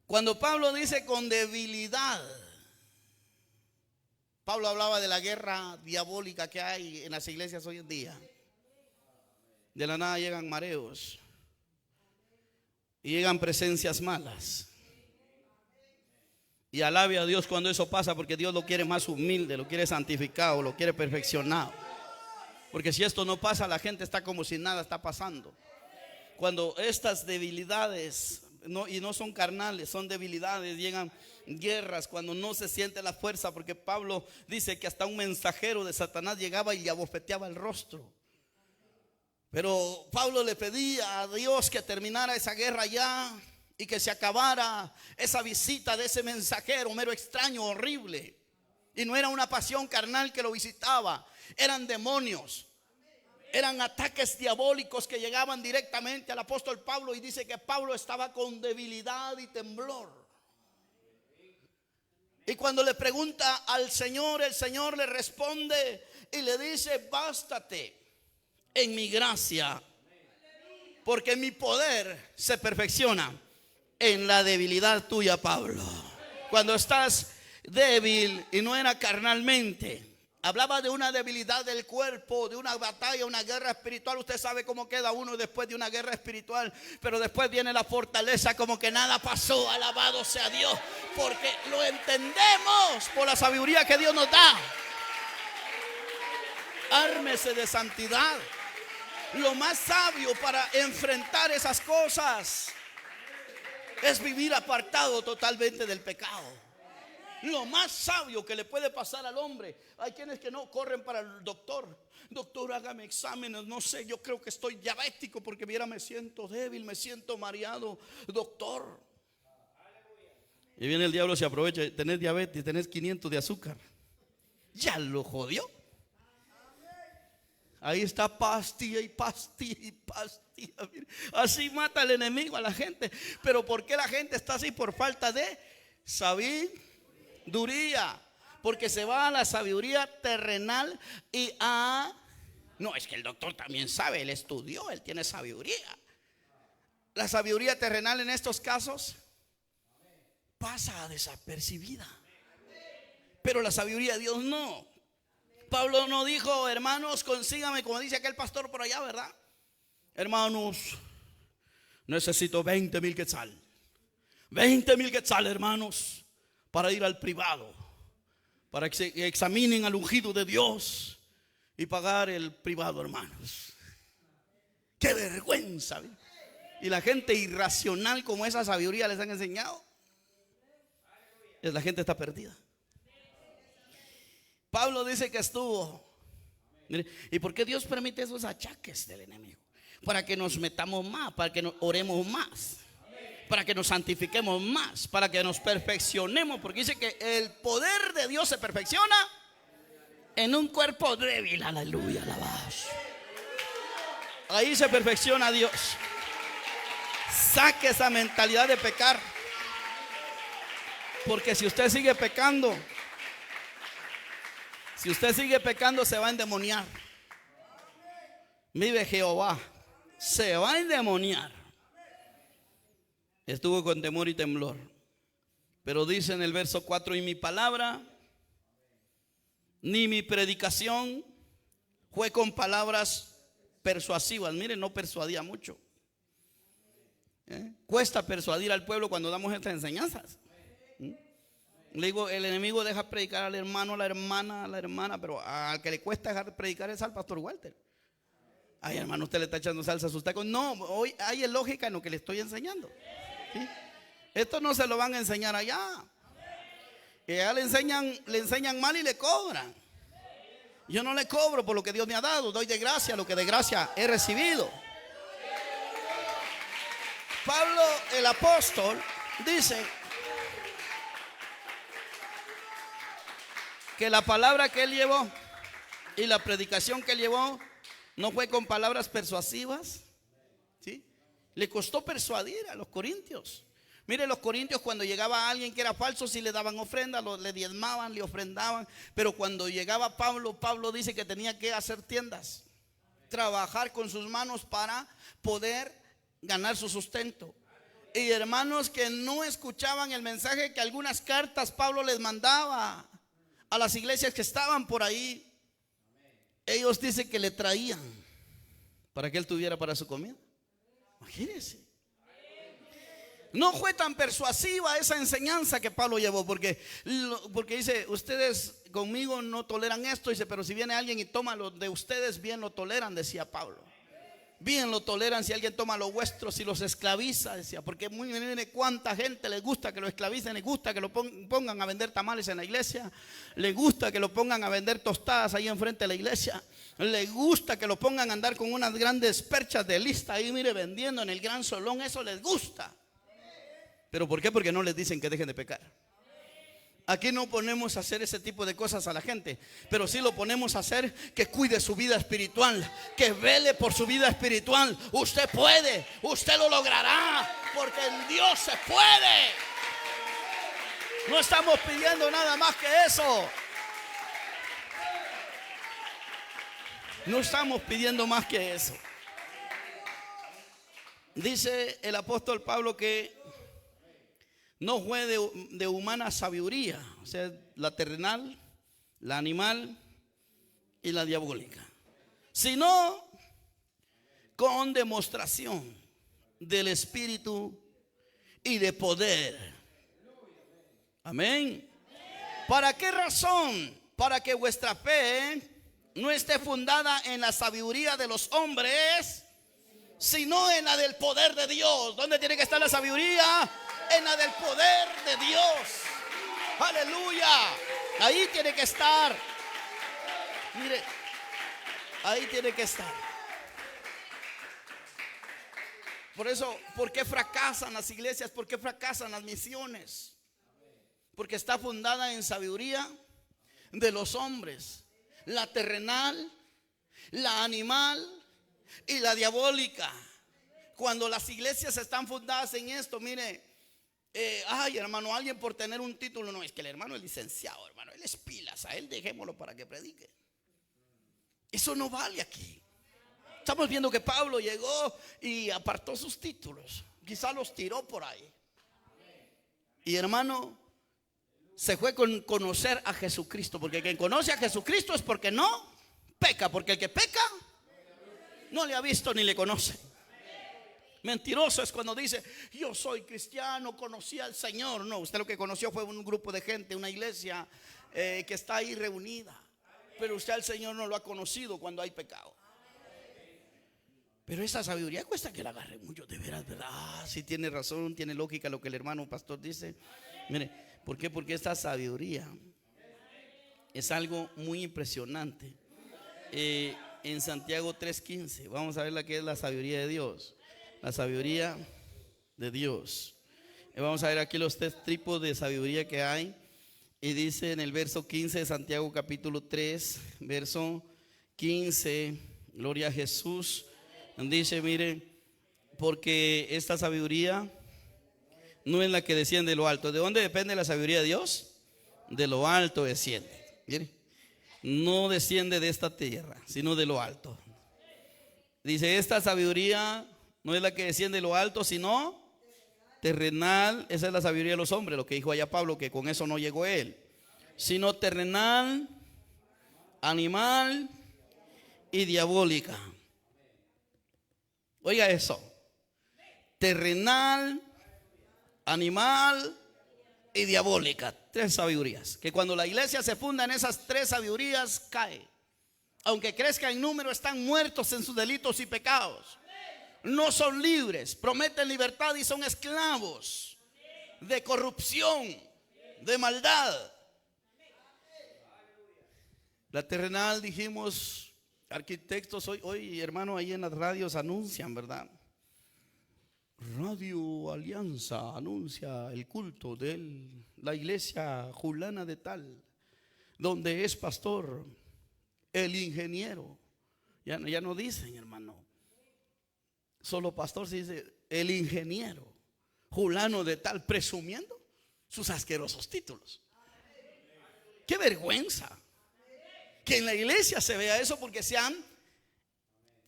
Cuando Pablo dice con debilidad, Pablo hablaba de la guerra diabólica que hay en las iglesias hoy en día. De la nada llegan mareos y llegan presencias malas. Y alabe a Dios cuando eso pasa, porque Dios lo quiere más humilde, lo quiere santificado, lo quiere perfeccionado. Porque si esto no pasa, la gente está como si nada está pasando. Cuando estas debilidades y no son carnales, son debilidades, llegan guerras, cuando no se siente la fuerza, porque Pablo dice que hasta un mensajero de Satanás llegaba y le abofeteaba el rostro. Pero Pablo le pedía a Dios que terminara esa guerra ya y que se acabara esa visita de ese mensajero mero extraño, horrible. Y no era una pasión carnal que lo visitaba, eran demonios. Eran ataques diabólicos que llegaban directamente al apóstol Pablo, y dice que Pablo estaba con debilidad y temblor. Y cuando le pregunta al Señor, el Señor le responde y le dice: bástate en mi gracia, porque mi poder se perfecciona en la debilidad tuya, Pablo. Cuando estás débil, y no era carnalmente, hablaba de una debilidad del cuerpo, de una batalla, una guerra espiritual. Usted sabe cómo queda uno después de una guerra espiritual, pero después viene la fortaleza, como que nada pasó. Alabado sea Dios, porque lo entendemos por la sabiduría que Dios nos da. Ármese de santidad. Lo más sabio para enfrentar esas cosas es vivir apartado totalmente del pecado. Lo más sabio que le puede pasar al hombre. Hay quienes que no corren para el doctor. Doctor, hágame exámenes, no sé, yo creo que estoy diabético, porque viera, me siento débil, me siento mareado. Doctor. Y viene el diablo, se aprovecha. Tenés diabetes, tenés 500 de azúcar. Ya lo jodió. Ahí está pastilla y pastilla y pastilla. Así mata el enemigo a la gente. Pero ¿por qué la gente está así? Por falta de sabiduría. Porque se va a la sabiduría terrenal y no, es que el doctor también sabe, él estudió, él tiene sabiduría. La sabiduría terrenal en estos casos pasa desapercibida, pero la sabiduría de Dios no. Pablo no dijo: hermanos, consígame, como dice aquel pastor por allá, ¿verdad? Hermanos, necesito 20,000 quetzal. 20,000 quetzal, hermanos, para ir al privado, para que se examinen al ungido de Dios y pagar el privado, hermanos. ¡Qué vergüenza! Y la gente irracional, como esa sabiduría les han enseñado. La gente está perdida. Pablo dice que estuvo. Mire, ¿y por qué Dios permite esos achaques del enemigo? Para que nos metamos más, para que nos oremos más, para que nos santifiquemos más, para que nos perfeccionemos. Porque dice que el poder de Dios se perfecciona en un cuerpo débil. Aleluya, alabados. Ahí se perfecciona Dios. Saque esa mentalidad de pecar. Porque si usted sigue pecando, se va a endemoniar. Vive Jehová, se va a endemoniar. Estuvo con temor y temblor. Pero dice en el verso 4: y mi palabra ni mi predicación fue con palabras persuasivas. Miren, no persuadía mucho. Cuesta persuadir al pueblo cuando damos estas enseñanzas. Le digo, el enemigo deja predicar al hermano, a la hermana, pero al que le cuesta dejar predicar es al pastor Walter. Ay, hermano, usted le está echando salsa a sus tacos. No, hoy hay lógica en lo que le estoy enseñando. ¿Sí? Esto no se lo van a enseñar allá. Y allá le enseñan mal y le cobran. Yo no le cobro por lo que Dios me ha dado, doy de gracia lo que de gracia he recibido. Pablo el apóstol dice que la palabra que él llevó y la predicación que él llevó no fue con palabras persuasivas, ¿sí? Le costó persuadir a los corintios. Mire, los corintios, cuando llegaba alguien que era falso, sí le daban ofrenda, le diezmaban, le ofrendaban. Pero cuando llegaba Pablo dice que tenía que hacer tiendas, trabajar con sus manos para poder ganar su sustento. Y hermanos que no escuchaban el mensaje que algunas cartas Pablo les mandaba a las iglesias que estaban por ahí, ellos dicen que le traían para que él tuviera para su comida. Imagínense. No fue tan persuasiva esa enseñanza que Pablo llevó, porque dice, ustedes conmigo no toleran esto. Dice, pero si viene alguien y toma lo de ustedes, bien lo toleran, decía Pablo. Bien lo toleran si alguien toma lo vuestro, si los esclaviza, decía. Porque muy bien, cuánta gente les gusta que lo esclavicen, les gusta que lo pongan a vender tamales en la iglesia, les gusta que lo pongan a vender tostadas ahí enfrente de la iglesia, les gusta que lo pongan a andar con unas grandes perchas de lista ahí, mire, vendiendo en el gran solón. Eso les gusta. ¿Pero por qué? Porque no les dicen que dejen de pecar. Aquí no ponemos a hacer ese tipo de cosas a la gente, pero sí lo ponemos a hacer que cuide su vida espiritual, que vele por su vida espiritual. Usted puede, usted lo logrará, porque en Dios se puede. No estamos pidiendo nada más que eso. No estamos pidiendo más que eso. Dice el apóstol Pablo que no fue de humana sabiduría, o sea, la terrenal, la animal y la diabólica, sino con demostración del Espíritu y de poder. Amén. ¿Para qué razón? Para que vuestra fe no esté fundada en la sabiduría de los hombres, sino en la del poder de Dios. ¿Dónde tiene que estar la sabiduría? En la del poder de Dios. Aleluya. Ahí tiene que estar. Mire, ahí tiene que estar. Por eso, ¿por qué fracasan las iglesias? ¿Por qué fracasan las misiones? Porque está fundada en sabiduría de los hombres, la terrenal, la animal y la diabólica. Cuando las iglesias están fundadas en esto, mire, ay, hermano, alguien por tener un título, no, es que el hermano es licenciado, hermano, él es pilas, a él dejémoslo para que predique. Eso no vale aquí. Estamos viendo que Pablo llegó y apartó sus títulos, quizá los tiró por ahí. Y hermano, se fue con conocer a Jesucristo, porque quien conoce a Jesucristo es porque no peca, porque el que peca no le ha visto ni le conoce. Mentiroso es cuando dice, yo soy cristiano, conocí al Señor. No, usted lo que conoció fue un grupo de gente, una iglesia que está ahí reunida. Pero usted al Señor no lo ha conocido cuando hay pecado. Pero esa sabiduría cuesta que la agarre mucho, de veras, ¿verdad? Sí tiene razón, tiene lógica lo que el hermano pastor dice. Mire, ¿Por qué? Porque esta sabiduría es algo muy impresionante. En Santiago 3:15, vamos a ver la que es la sabiduría de Dios. La sabiduría de Dios. Vamos a ver aquí los 3 tipos de sabiduría que hay. Y dice en el verso 15 de Santiago capítulo 3, verso 15, gloria a Jesús. Dice, mire, porque esta sabiduría no es la que desciende de lo alto. ¿De dónde depende la sabiduría de Dios? De lo alto desciende. Mire, no desciende de esta tierra, sino de lo alto. Dice, esta sabiduría no es la que desciende de lo alto, sino terrenal. Esa es la sabiduría de los hombres, lo que dijo allá Pablo, que con eso no llegó él. Sino terrenal, animal y diabólica. Oiga eso. Terrenal, animal y diabólica. 3 sabidurías. Que cuando la iglesia se funda en esas 3 sabidurías, cae. Aunque crezca en número, están muertos en sus delitos y pecados. No son libres, prometen libertad y son esclavos de corrupción, de maldad. La terrenal, dijimos, arquitectos, hoy hermano, ahí en las radios anuncian, ¿verdad? Radio Alianza anuncia el culto de la iglesia Julana de tal, donde es pastor el ingeniero. Ya no dicen, hermano, solo pastor, se dice el ingeniero Julano de tal, presumiendo sus asquerosos títulos. ¡Qué vergüenza! Que en la iglesia se vea eso, porque se han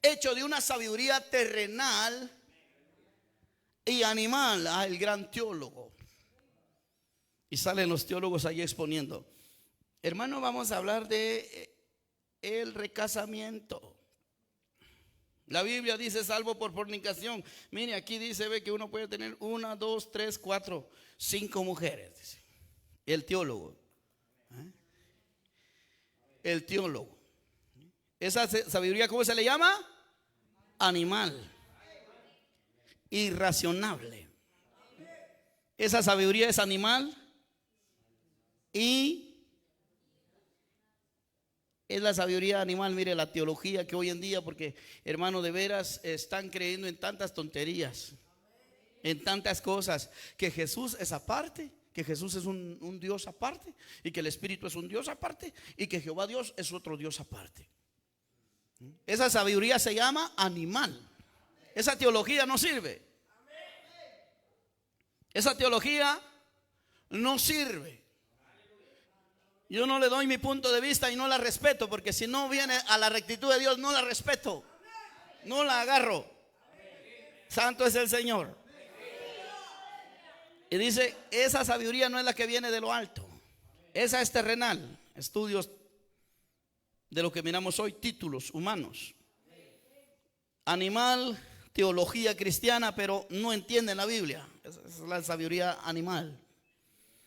hecho de una sabiduría terrenal y animal el gran teólogo. Y salen los teólogos ahí exponiendo. Hermano, vamos a hablar de el recasamiento. La Biblia dice salvo por fornicación. Mire, aquí dice, ve que uno puede tener 1, 2, 3, 4, 5 mujeres, dice el teólogo. El teólogo. Esa sabiduría, ¿cómo se le llama? Animal. Irracionable. Esa sabiduría es animal y es la sabiduría animal. Mire la teología que hoy en día, porque hermano, de veras están creyendo en tantas tonterías, en tantas cosas, que Jesús es aparte, que Jesús es un Dios aparte, y que el Espíritu es un Dios aparte, y que Jehová Dios es otro Dios aparte. Esa sabiduría se llama animal. Esa teología no sirve. Esa teología no sirve. Yo no le doy mi punto de vista y no la respeto, porque si no viene a la rectitud de Dios, no la respeto, no la agarro. Santo es el Señor. Y dice, esa sabiduría no es la que viene de lo alto, esa es terrenal. Estudios de lo que miramos hoy, títulos humanos. Animal, teología cristiana, pero no entienden la Biblia. Esa es la sabiduría animal.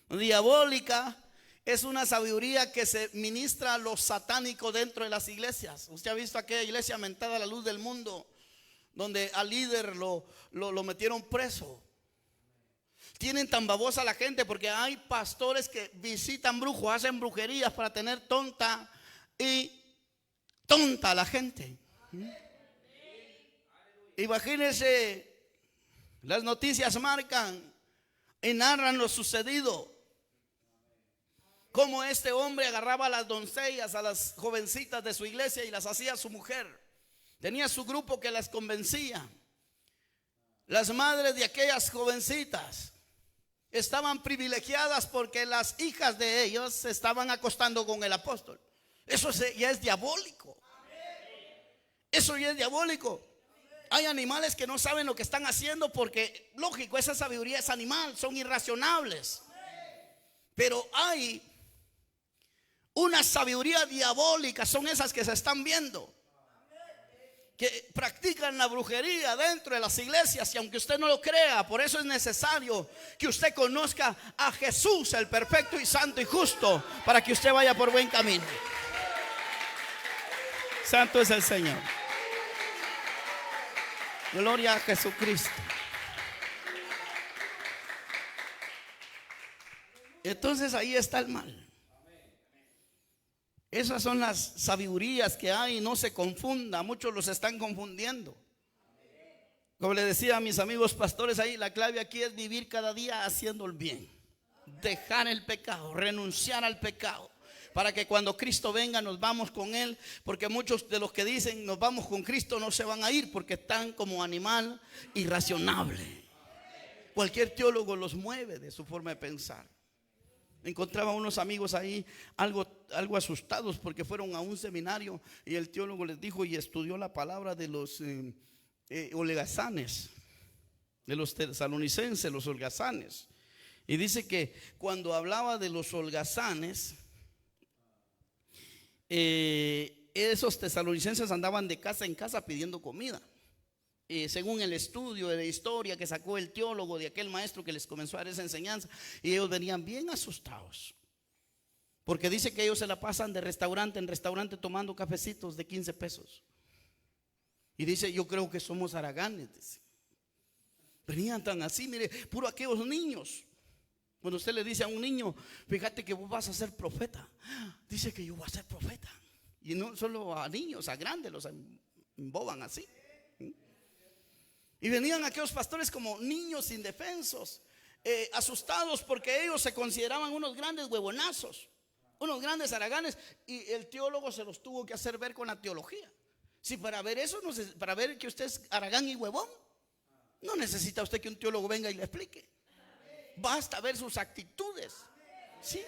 Diabólica es una sabiduría que se ministra a lo satánico dentro de las iglesias. Usted ha visto aquella iglesia mentada a la luz del mundo, donde al líder lo metieron preso. Tienen tan babosa la gente, porque hay pastores que visitan brujos, hacen brujerías para tener tonta a la gente. Imagínense, las noticias marcan y narran lo sucedido. Cómo este hombre agarraba a las doncellas, a las jovencitas de su iglesia, y las hacía su mujer. Tenía su grupo que las convencía. Las madres de aquellas jovencitas estaban privilegiadas porque las hijas de ellos se estaban acostando con el apóstol. Eso ya es diabólico. Eso ya es diabólico. Hay animales que no saben lo que están haciendo, porque lógico, esa sabiduría es animal, son irracionables. Pero hay una sabiduría diabólica, son esas que se están viendo, que practican la brujería dentro de las iglesias. Y aunque usted no lo crea, por eso es necesario que usted conozca a Jesús, el perfecto y santo y justo, para que usted vaya por buen camino. Santo es el Señor. Gloria a Jesucristo. Entonces ahí está el mal. Esas son las sabidurías que hay. No se confunda, muchos los están confundiendo. Como le decía a mis amigos pastores ahí, la clave aquí es vivir cada día haciendo el bien, dejar el pecado, renunciar al pecado, para que cuando Cristo venga nos vamos con Él. Porque muchos de los que dicen nos vamos con Cristo no se van a ir, porque están como animal irracionable. Cualquier teólogo los mueve de su forma de pensar. Encontraba unos amigos ahí algo asustados porque fueron a un seminario y el teólogo les dijo y estudió la palabra de los holgazanes, de los tesalonicenses, los holgazanes. Y dice que cuando hablaba de los holgazanes, esos tesalonicenses andaban de casa en casa pidiendo comida. Según el estudio de la historia que sacó el teólogo de aquel maestro que les comenzó a dar esa enseñanza, y ellos venían bien asustados, porque dice que ellos se la pasan de restaurante en restaurante tomando cafecitos de 15 pesos. Y dice, yo creo que somos haraganes, dice. Venían tan así, mire, puro aquellos niños. Cuando usted le dice a un niño, fíjate que vos vas a ser profeta, dice que yo voy a ser profeta. Y no solo a niños, a grandes los emboban así. Y venían aquellos pastores como niños indefensos, asustados porque ellos se consideraban unos grandes huevonazos, unos grandes haraganes. Y el teólogo se los tuvo que hacer ver con la teología. Si para ver eso, para ver que usted es haragán y huevón, no necesita usted que un teólogo venga y le explique. Basta ver sus actitudes. ¿Sí?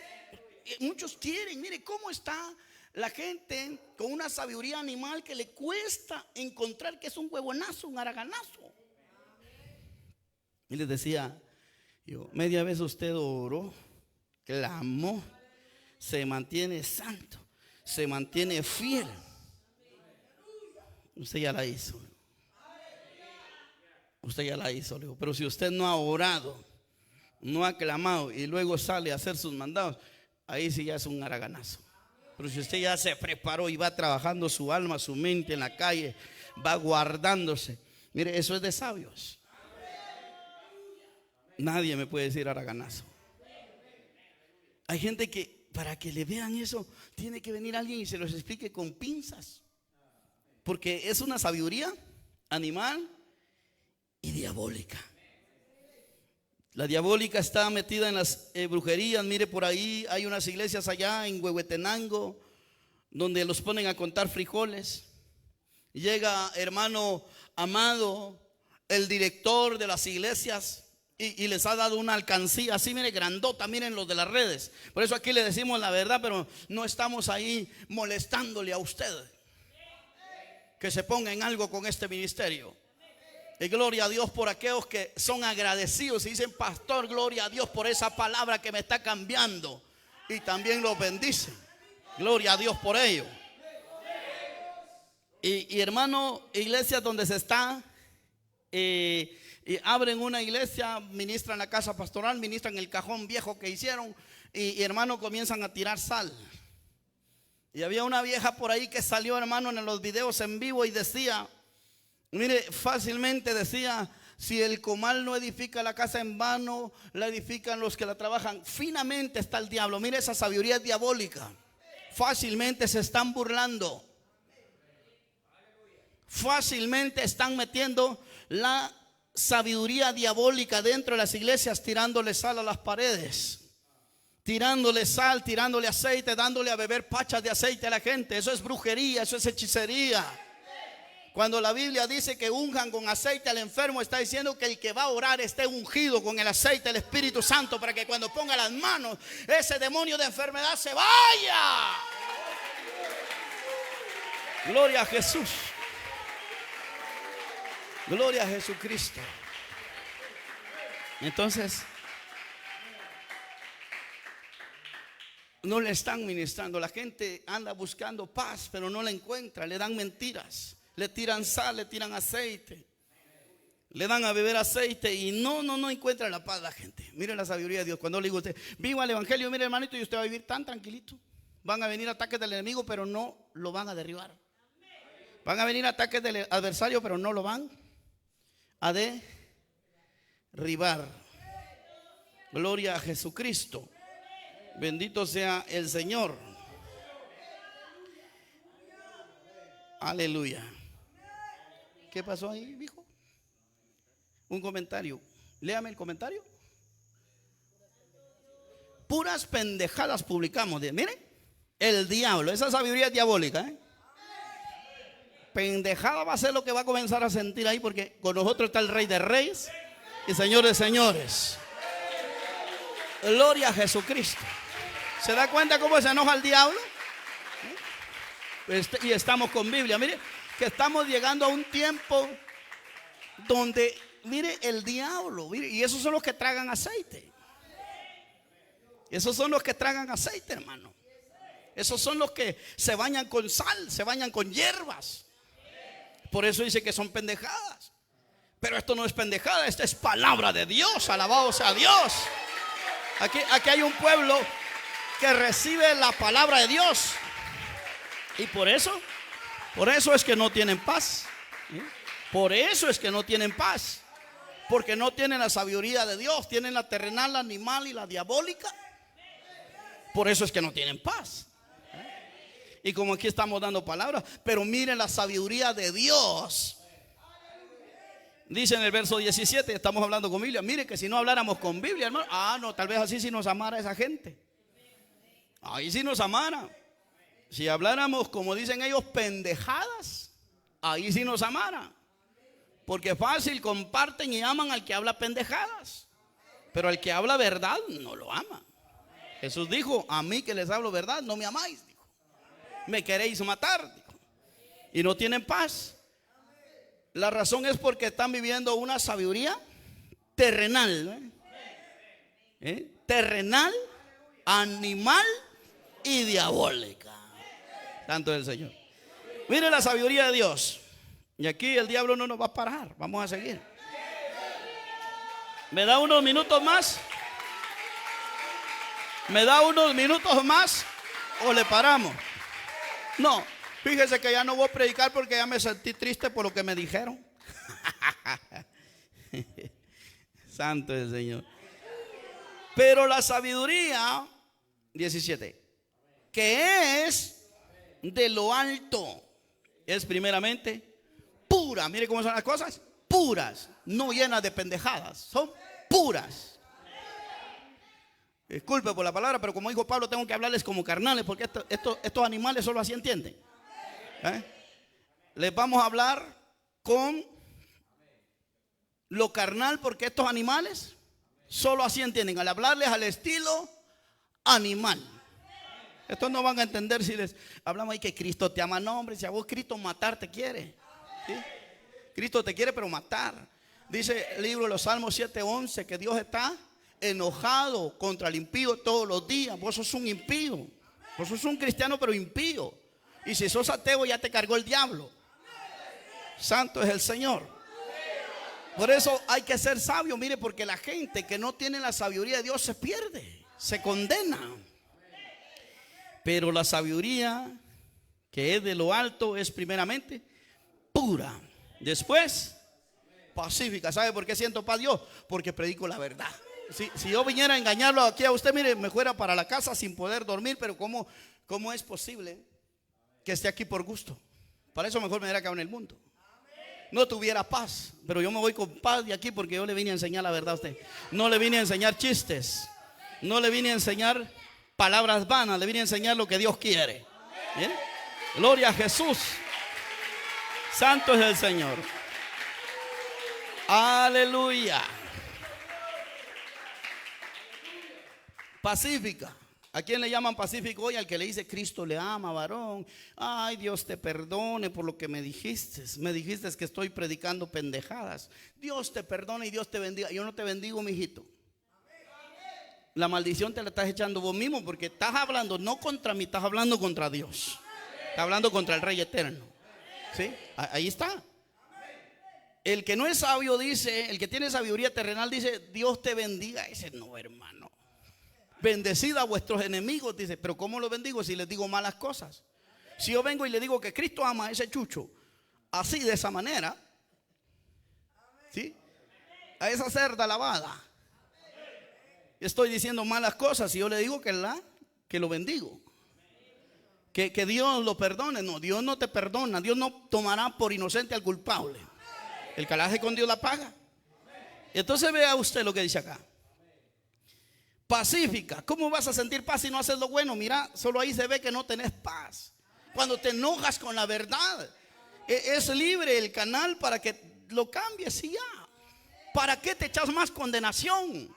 Muchos quieren, mire cómo está la gente con una sabiduría animal que le cuesta encontrar que es un huevonazo, un haraganazo. Y les decía yo, media vez usted oró, clamó, se mantiene santo, se mantiene fiel. Usted ya la hizo. Usted ya la hizo, le digo. Pero si usted no ha orado, no ha clamado y luego sale a hacer sus mandados, ahí sí ya es un haraganazo. Pero si usted ya se preparó y va trabajando su alma, su mente en la calle, va guardándose, mire, eso es de sabios. Nadie me puede decir haraganazo. Hay gente que para que le vean eso tiene que venir alguien y se los explique con pinzas, porque es una sabiduría animal y diabólica. La diabólica está metida en las brujerías. Mire, por ahí hay unas iglesias allá en Huehuetenango donde los ponen a contar frijoles. Llega hermano Amado, el director de las iglesias, y les ha dado una alcancía así, mire, grandota, miren los de las redes. Por eso aquí le decimos la verdad, pero no estamos ahí molestándole a usted que se ponga en algo con este ministerio. Y gloria a Dios por aquellos que son agradecidos y dicen, pastor, gloria a Dios por esa palabra que me está cambiando. Y también los bendicen. Gloria a Dios por ello. Y hermano, iglesias donde se está, y abren una iglesia, ministran la casa pastoral, ministran el cajón viejo que hicieron, y hermano, comienzan a tirar sal. Y había una vieja por ahí que salió, hermano, en los videos en vivo y decía, mire, fácilmente decía, si el comal no edifica la casa en vano, la edifican los que la trabajan. Finamente está el diablo. Mire, esa sabiduría es diabólica. Fácilmente se están burlando. Fácilmente están metiendo la sabiduría diabólica dentro de las iglesias, tirándole sal a las paredes, tirándole sal, tirándole aceite, dándole a beber pachas de aceite a la gente. Eso es brujería, eso es hechicería. Cuando la Biblia dice que unjan con aceite al enfermo, está diciendo que el que va a orar esté ungido con el aceite del Espíritu Santo, para que cuando ponga las manos, ese demonio de enfermedad se vaya. Gloria a Jesús. Gloria a Jesucristo. Entonces, no le están ministrando. La gente anda buscando paz, pero no la encuentra. Le dan mentiras, le tiran sal, le tiran aceite, le dan a beber aceite y no encuentra la paz la gente. Mire la sabiduría de Dios. Cuando le digo a usted, viva el evangelio, mire hermanito, y usted va a vivir tan tranquilito. Van a venir ataques del enemigo, pero no lo van a derribar. Van a venir ataques del adversario, pero no lo van a derribar. Gloria a Jesucristo. Bendito sea el Señor. Aleluya. ¿Qué pasó ahí, hijo? Un comentario. Léame el comentario. Puras pendejadas publicamos. Mire, el diablo, esa sabiduría es diabólica, ¿eh? Pendejada va a ser lo que va a comenzar a sentir ahí, porque con nosotros está el Rey de Reyes y Señor de Señores. Gloria a Jesucristo. ¿Se da cuenta cómo se enoja el diablo? Y estamos con Biblia. Mire que estamos llegando a un tiempo donde, mire, el diablo, mire, y esos son los que tragan aceite. Esos son los que tragan aceite, hermano. Esos son los que se bañan con sal, se bañan con hierbas. Por eso dice que son pendejadas. Pero esto no es pendejada, esta es palabra de Dios. Alabado sea Dios. Aquí hay un pueblo que recibe la palabra de Dios. Y por eso es que no tienen paz. Por eso es que no tienen paz. Porque no tienen la sabiduría de Dios. Tienen la terrenal, la animal y la diabólica. Por eso es que no tienen paz. Y como aquí estamos dando palabras, pero miren la sabiduría de Dios. Dice en el verso 17, estamos hablando con Biblia. Mire que si no habláramos con Biblia, hermano, no, tal vez así si nos amara esa gente. Ahí sí nos amara. Si habláramos, como dicen ellos, pendejadas, ahí sí nos amara. Porque fácil comparten y aman al que habla pendejadas. Pero al que habla verdad no lo ama. Jesús dijo: a mí que les hablo verdad, no me amáis. Dijo: me queréis matar. Dijo. Y no tienen paz. La razón es porque están viviendo una sabiduría terrenal. Terrenal, animal y diabólica. Santo es el Señor. Mire la sabiduría de Dios. Y aquí el diablo no nos va a parar. Vamos a seguir. ¿Me da unos minutos más? ¿Me da unos minutos más o le paramos? No, fíjese que ya no voy a predicar porque ya me sentí triste por lo que me dijeron. Santo es el Señor. Pero la sabiduría, 17, que es de lo alto, es primeramente pura. Mire cómo son las cosas, puras, no llenas de pendejadas, son puras. Disculpe por la palabra, pero como dijo Pablo, tengo que hablarles como carnales, porque estos animales solo así entienden. Les vamos a hablar con lo carnal, porque estos animales solo así entienden. Al hablarles al estilo animal, estos no van a entender si les hablamos ahí que Cristo te ama. No, hombre, si a vos Cristo matar te quiere, ¿sí? Cristo te quiere pero matar. Dice el libro de los Salmos 7:11 que Dios está enojado contra el impío todos los días. Vos sos un impío. Vos sos un cristiano pero impío. Y si sos ateo ya te cargó el diablo. Santo es el Señor. Por eso hay que ser sabio. Mire, porque la gente que no tiene la sabiduría de Dios se pierde, se condena. Pero la sabiduría que es de lo alto es primeramente pura. Después pacífica. ¿Sabe por qué siento paz yo? Porque predico la verdad. Si yo viniera a engañarlo aquí a usted, mire, me fuera para la casa sin poder dormir. Pero ¿cómo es posible que esté aquí por gusto? Para eso mejor me hubiera quedado en el mundo. No tuviera paz. Pero yo me voy con paz de aquí porque yo le vine a enseñar la verdad a usted. No le vine a enseñar chistes. No le vine a enseñar palabras vanas. Le vine a enseñar lo que Dios quiere. ¿Bien? Gloria a Jesús. Santo es el Señor. Aleluya. Pacífica. ¿A quién le llaman pacífico hoy? Al que le dice Cristo le ama, varón. Ay, Dios te perdone por lo que me dijiste. Me dijiste que estoy predicando pendejadas. Dios te perdone y Dios te bendiga. Yo no te bendigo, mijito. La maldición te la estás echando vos mismo, porque estás hablando no contra mí, estás hablando contra Dios. Estás hablando contra el Rey eterno. ¿Sí? Ahí está. El que no es sabio dice, el que tiene sabiduría terrenal dice, Dios te bendiga. Dice, no, hermano. Bendecid a vuestros enemigos, dice. Pero ¿cómo los bendigo si les digo malas cosas? Si yo vengo y le digo que Cristo ama a ese chucho, así, de esa manera, ¿sí? A esa cerda lavada, estoy diciendo malas cosas y yo le digo que lo bendigo. Que Dios lo perdone. No, Dios no te perdona. Dios no tomará por inocente al culpable. El que la hace con Dios la paga. Entonces vea usted lo que dice acá. Pacífica. ¿Cómo vas a sentir paz si no haces lo bueno? Mira, solo ahí se ve que no tenés paz. Cuando te enojas con la verdad, es libre el canal para que lo cambies y ya. ¿Para qué te echas más condenación?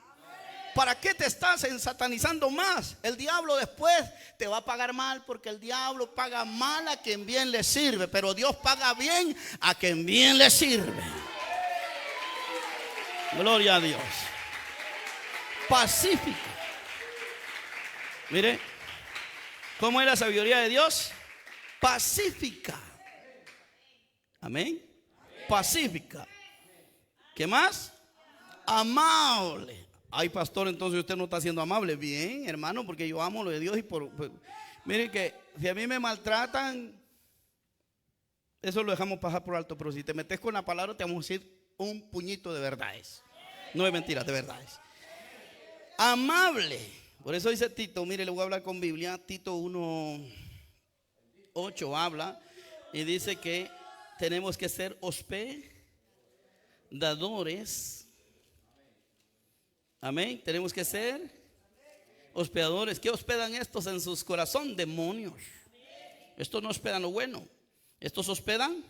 ¿Para qué te estás ensatanizando más? El diablo después te va a pagar mal, porque el diablo paga mal a quien bien le sirve, pero Dios paga bien a quien bien le sirve. Gloria a Dios. Pacífico. Mire, ¿cómo es la sabiduría de Dios? Pacífica. Amén. Pacífica. ¿Qué más? Amable. Ay, pastor, entonces usted no está siendo amable. Bien, hermano, porque yo amo lo de Dios y miren que si a mí me maltratan, eso lo dejamos pasar por alto, pero si te metes con la palabra te vamos a decir un puñito de verdades. No es mentira, de verdades. Amable. Por eso dice Tito, mire, le voy a hablar con Biblia. Tito 1:8 habla y dice que tenemos que ser hospedadores. Amén. Tenemos que ser hospedadores. ¿Qué hospedan estos en sus corazones? Demonios. Estos no hospedan lo bueno. Estos hospedan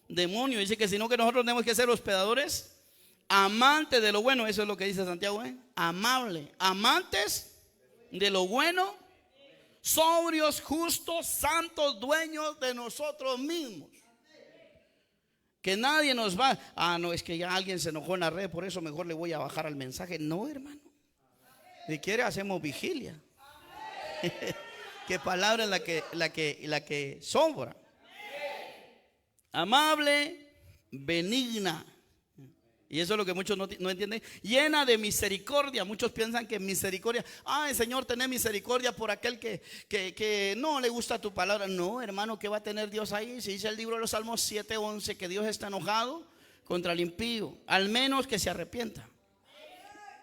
demonios. Dice que sino que nosotros tenemos que ser hospedadores, amantes de lo bueno. Eso es lo que dice Santiago, amable, amantes de lo bueno, sobrios, justos, santos, dueños de nosotros mismos. Que nadie nos va, no, es que ya alguien se enojó en la red, por eso mejor le voy a bajar al mensaje. No, hermano. Si quiere hacemos vigilia. Qué palabra es la que sobra. Amable, benigna. Y eso es lo que muchos no entienden. Llena de misericordia. Muchos piensan que misericordia, ay, Señor, tené misericordia por aquel que no le gusta tu palabra. No, hermano, ¿qué va a tener Dios ahí? Si dice el libro de los Salmos 7:11 que Dios está enojado contra el impío, al menos que se arrepienta.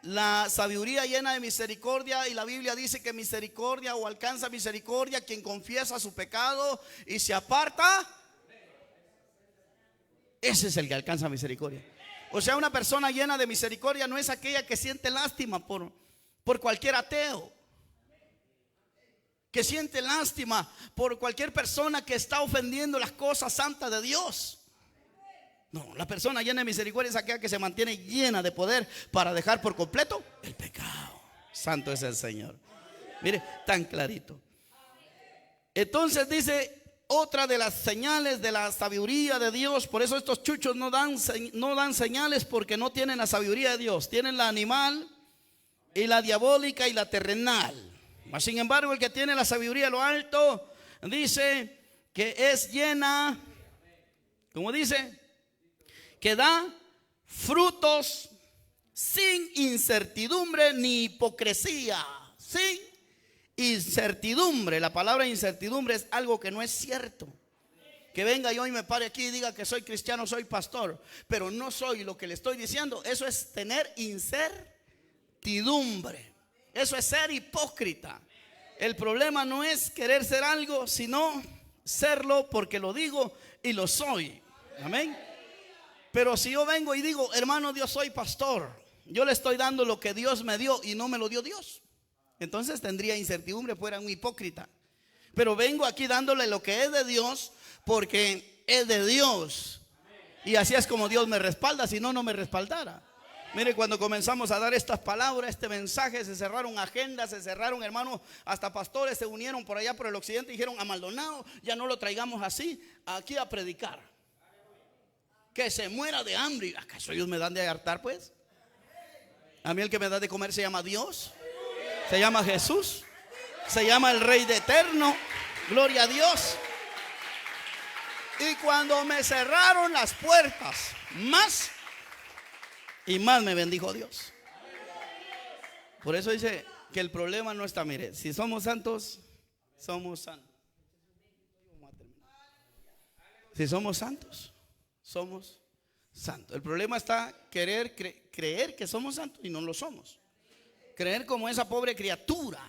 La sabiduría llena de misericordia, y la Biblia dice que misericordia o alcanza misericordia quien confiesa su pecado y se aparta. Ese es el que alcanza misericordia. O sea, una persona llena de misericordia no es aquella que siente lástima por cualquier ateo, que siente lástima por cualquier persona que está ofendiendo las cosas santas de Dios. No, la persona llena de misericordia es aquella que se mantiene llena de poder para dejar por completo el pecado. Santo es el Señor. Mire, tan clarito. Entonces dice, otra de las señales de la sabiduría de Dios. Por eso estos chuchos no dan señales, porque no tienen la sabiduría de Dios. Tienen la animal y la diabólica y la terrenal. Mas sin embargo, el que tiene la sabiduría de lo alto dice que es llena, ¿cómo dice? Que da frutos sin incertidumbre ni hipocresía. Sin incertidumbre. La palabra incertidumbre es algo que no es cierto. Que venga yo y me pare aquí y diga que soy cristiano, soy pastor, pero no soy lo que le estoy diciendo. Eso es tener incertidumbre. Eso es ser hipócrita. El problema no es querer ser algo, sino serlo porque lo digo y lo soy. Amén. Pero si yo vengo y digo, hermano, yo soy pastor, yo le estoy dando lo que Dios me dio y no me lo dio Dios, entonces tendría incertidumbre, fuera un hipócrita. Pero vengo aquí dándole lo que es de Dios, porque es de Dios. Y así es como Dios me respalda, si no, no me respaldara. Mire, cuando comenzamos a dar estas palabras, este mensaje, se cerraron agendas, se cerraron, hermanos, hasta pastores se unieron por allá por el occidente y dijeron, a Maldonado ya no lo traigamos así, aquí a predicar. Que se muera de hambre. ¿Acaso ellos me dan de hartar, pues? A mí el que me da de comer se llama Dios, se llama Jesús, se llama el Rey de Eterno. Gloria a Dios. Y cuando me cerraron las puertas, más y más me bendijo Dios. Por eso dice que el problema no está, mire, si somos santos, somos santos. Si somos santos, somos santos. El problema está creer que somos santos y no lo somos. Creer como esa pobre criatura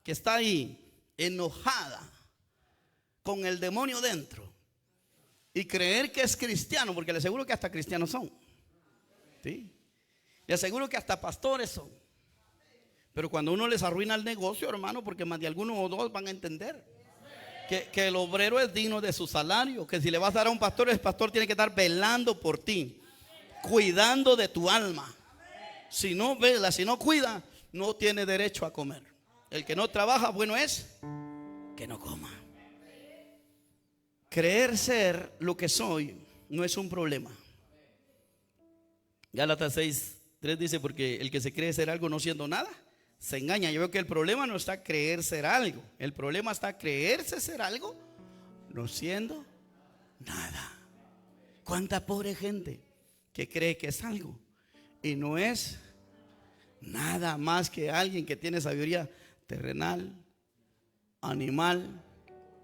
que está ahí enojada con el demonio dentro y creer que es cristiano, porque le aseguro que hasta cristianos son, ¿sí? Le aseguro que hasta pastores son. Pero cuando uno les arruina el negocio, hermano, porque más de alguno o dos van a entender que el obrero es digno de su salario, que si le vas a dar a un pastor, el pastor tiene que estar velando por ti, cuidando de tu alma. Si no vela, si no cuida, no tiene derecho a comer. El que no trabaja, bueno es que no coma. Creer ser lo que soy no es un problema. Gálatas 6:3 dice: porque el que se cree ser algo no siendo nada, se engaña. Yo veo que el problema no está creer ser algo. El problema está creerse ser algo no siendo nada. ¿Cuánta pobre gente que cree que es algo y no es nada más que alguien que tiene sabiduría terrenal, animal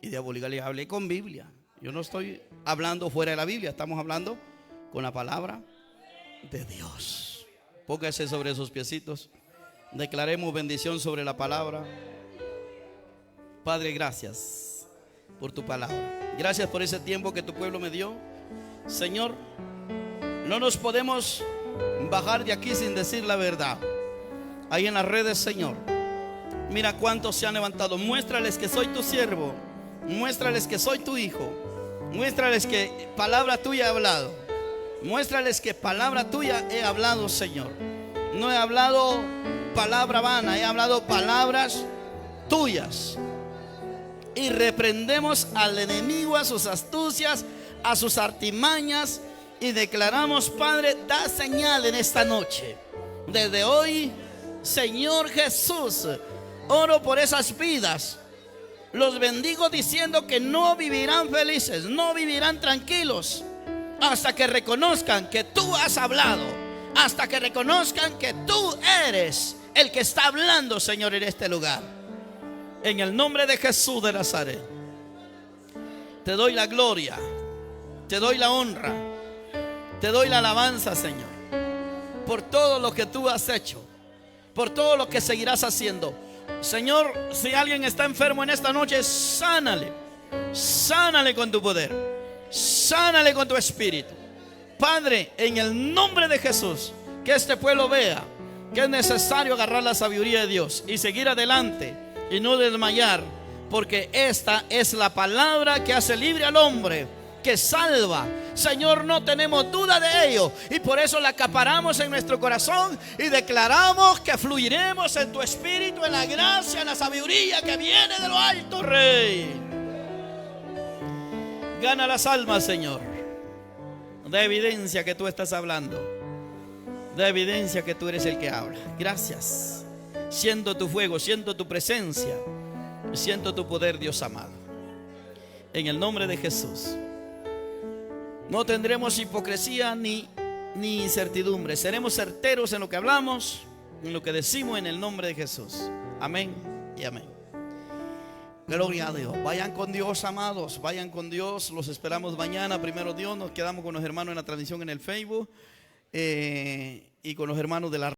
y diabólica? Le hablé con Biblia. Yo no estoy hablando fuera de la Biblia, estamos hablando con la palabra de Dios. Póngase sobre sus piecitos. Declaremos bendición sobre la palabra. Padre, gracias por tu palabra. Gracias por ese tiempo que tu pueblo me dio. Señor, no nos podemos bajar de aquí sin decir la verdad. Ahí en las redes, Señor, mira cuántos se han levantado. Muéstrales que soy tu siervo. Muéstrales que soy tu hijo. Muéstrales que palabra tuya he hablado. Muéstrales que palabra tuya he hablado, Señor. No he hablado palabra vana, he hablado palabras tuyas. Y reprendemos al enemigo, a sus astucias, a sus artimañas. Y declaramos, Padre, da señal en esta noche. Desde hoy, Señor Jesús, oro por esas vidas. Los bendigo diciendo que no vivirán felices, no vivirán tranquilos, hasta que reconozcan que tú has hablado, hasta que reconozcan que tú eres el que está hablando, Señor, en este lugar. En el nombre de Jesús de Nazaret, te doy la gloria, te doy la honra, te doy la alabanza, Señor, por todo lo que tú has hecho, por todo lo que seguirás haciendo. Señor, si alguien está enfermo en esta noche, sánale. Sánale con tu poder, sánale con tu espíritu. Padre, en el nombre de Jesús, que este pueblo vea que es necesario agarrar la sabiduría de Dios y seguir adelante y no desmayar, porque esta es la palabra que hace libre al hombre, que salva. Señor, no tenemos duda de ello, y por eso la acaparamos en nuestro corazón y declaramos que fluiremos en tu espíritu, en la gracia, en la sabiduría que viene de lo alto, Rey. Gana las almas, Señor. Da evidencia que tú estás hablando. Da evidencia que tú eres el que habla. Gracias. Siento tu fuego, siento tu presencia, siento tu poder, Dios amado. En el nombre de Jesús. No tendremos hipocresía ni incertidumbre. Seremos certeros en lo que hablamos, en lo que decimos, en el nombre de Jesús. Amén y amén. Gloria a Dios. Vayan con Dios, amados. Vayan con Dios. Los esperamos mañana. Primero Dios. Nos quedamos con los hermanos en la transmisión en el Facebook y con los hermanos de la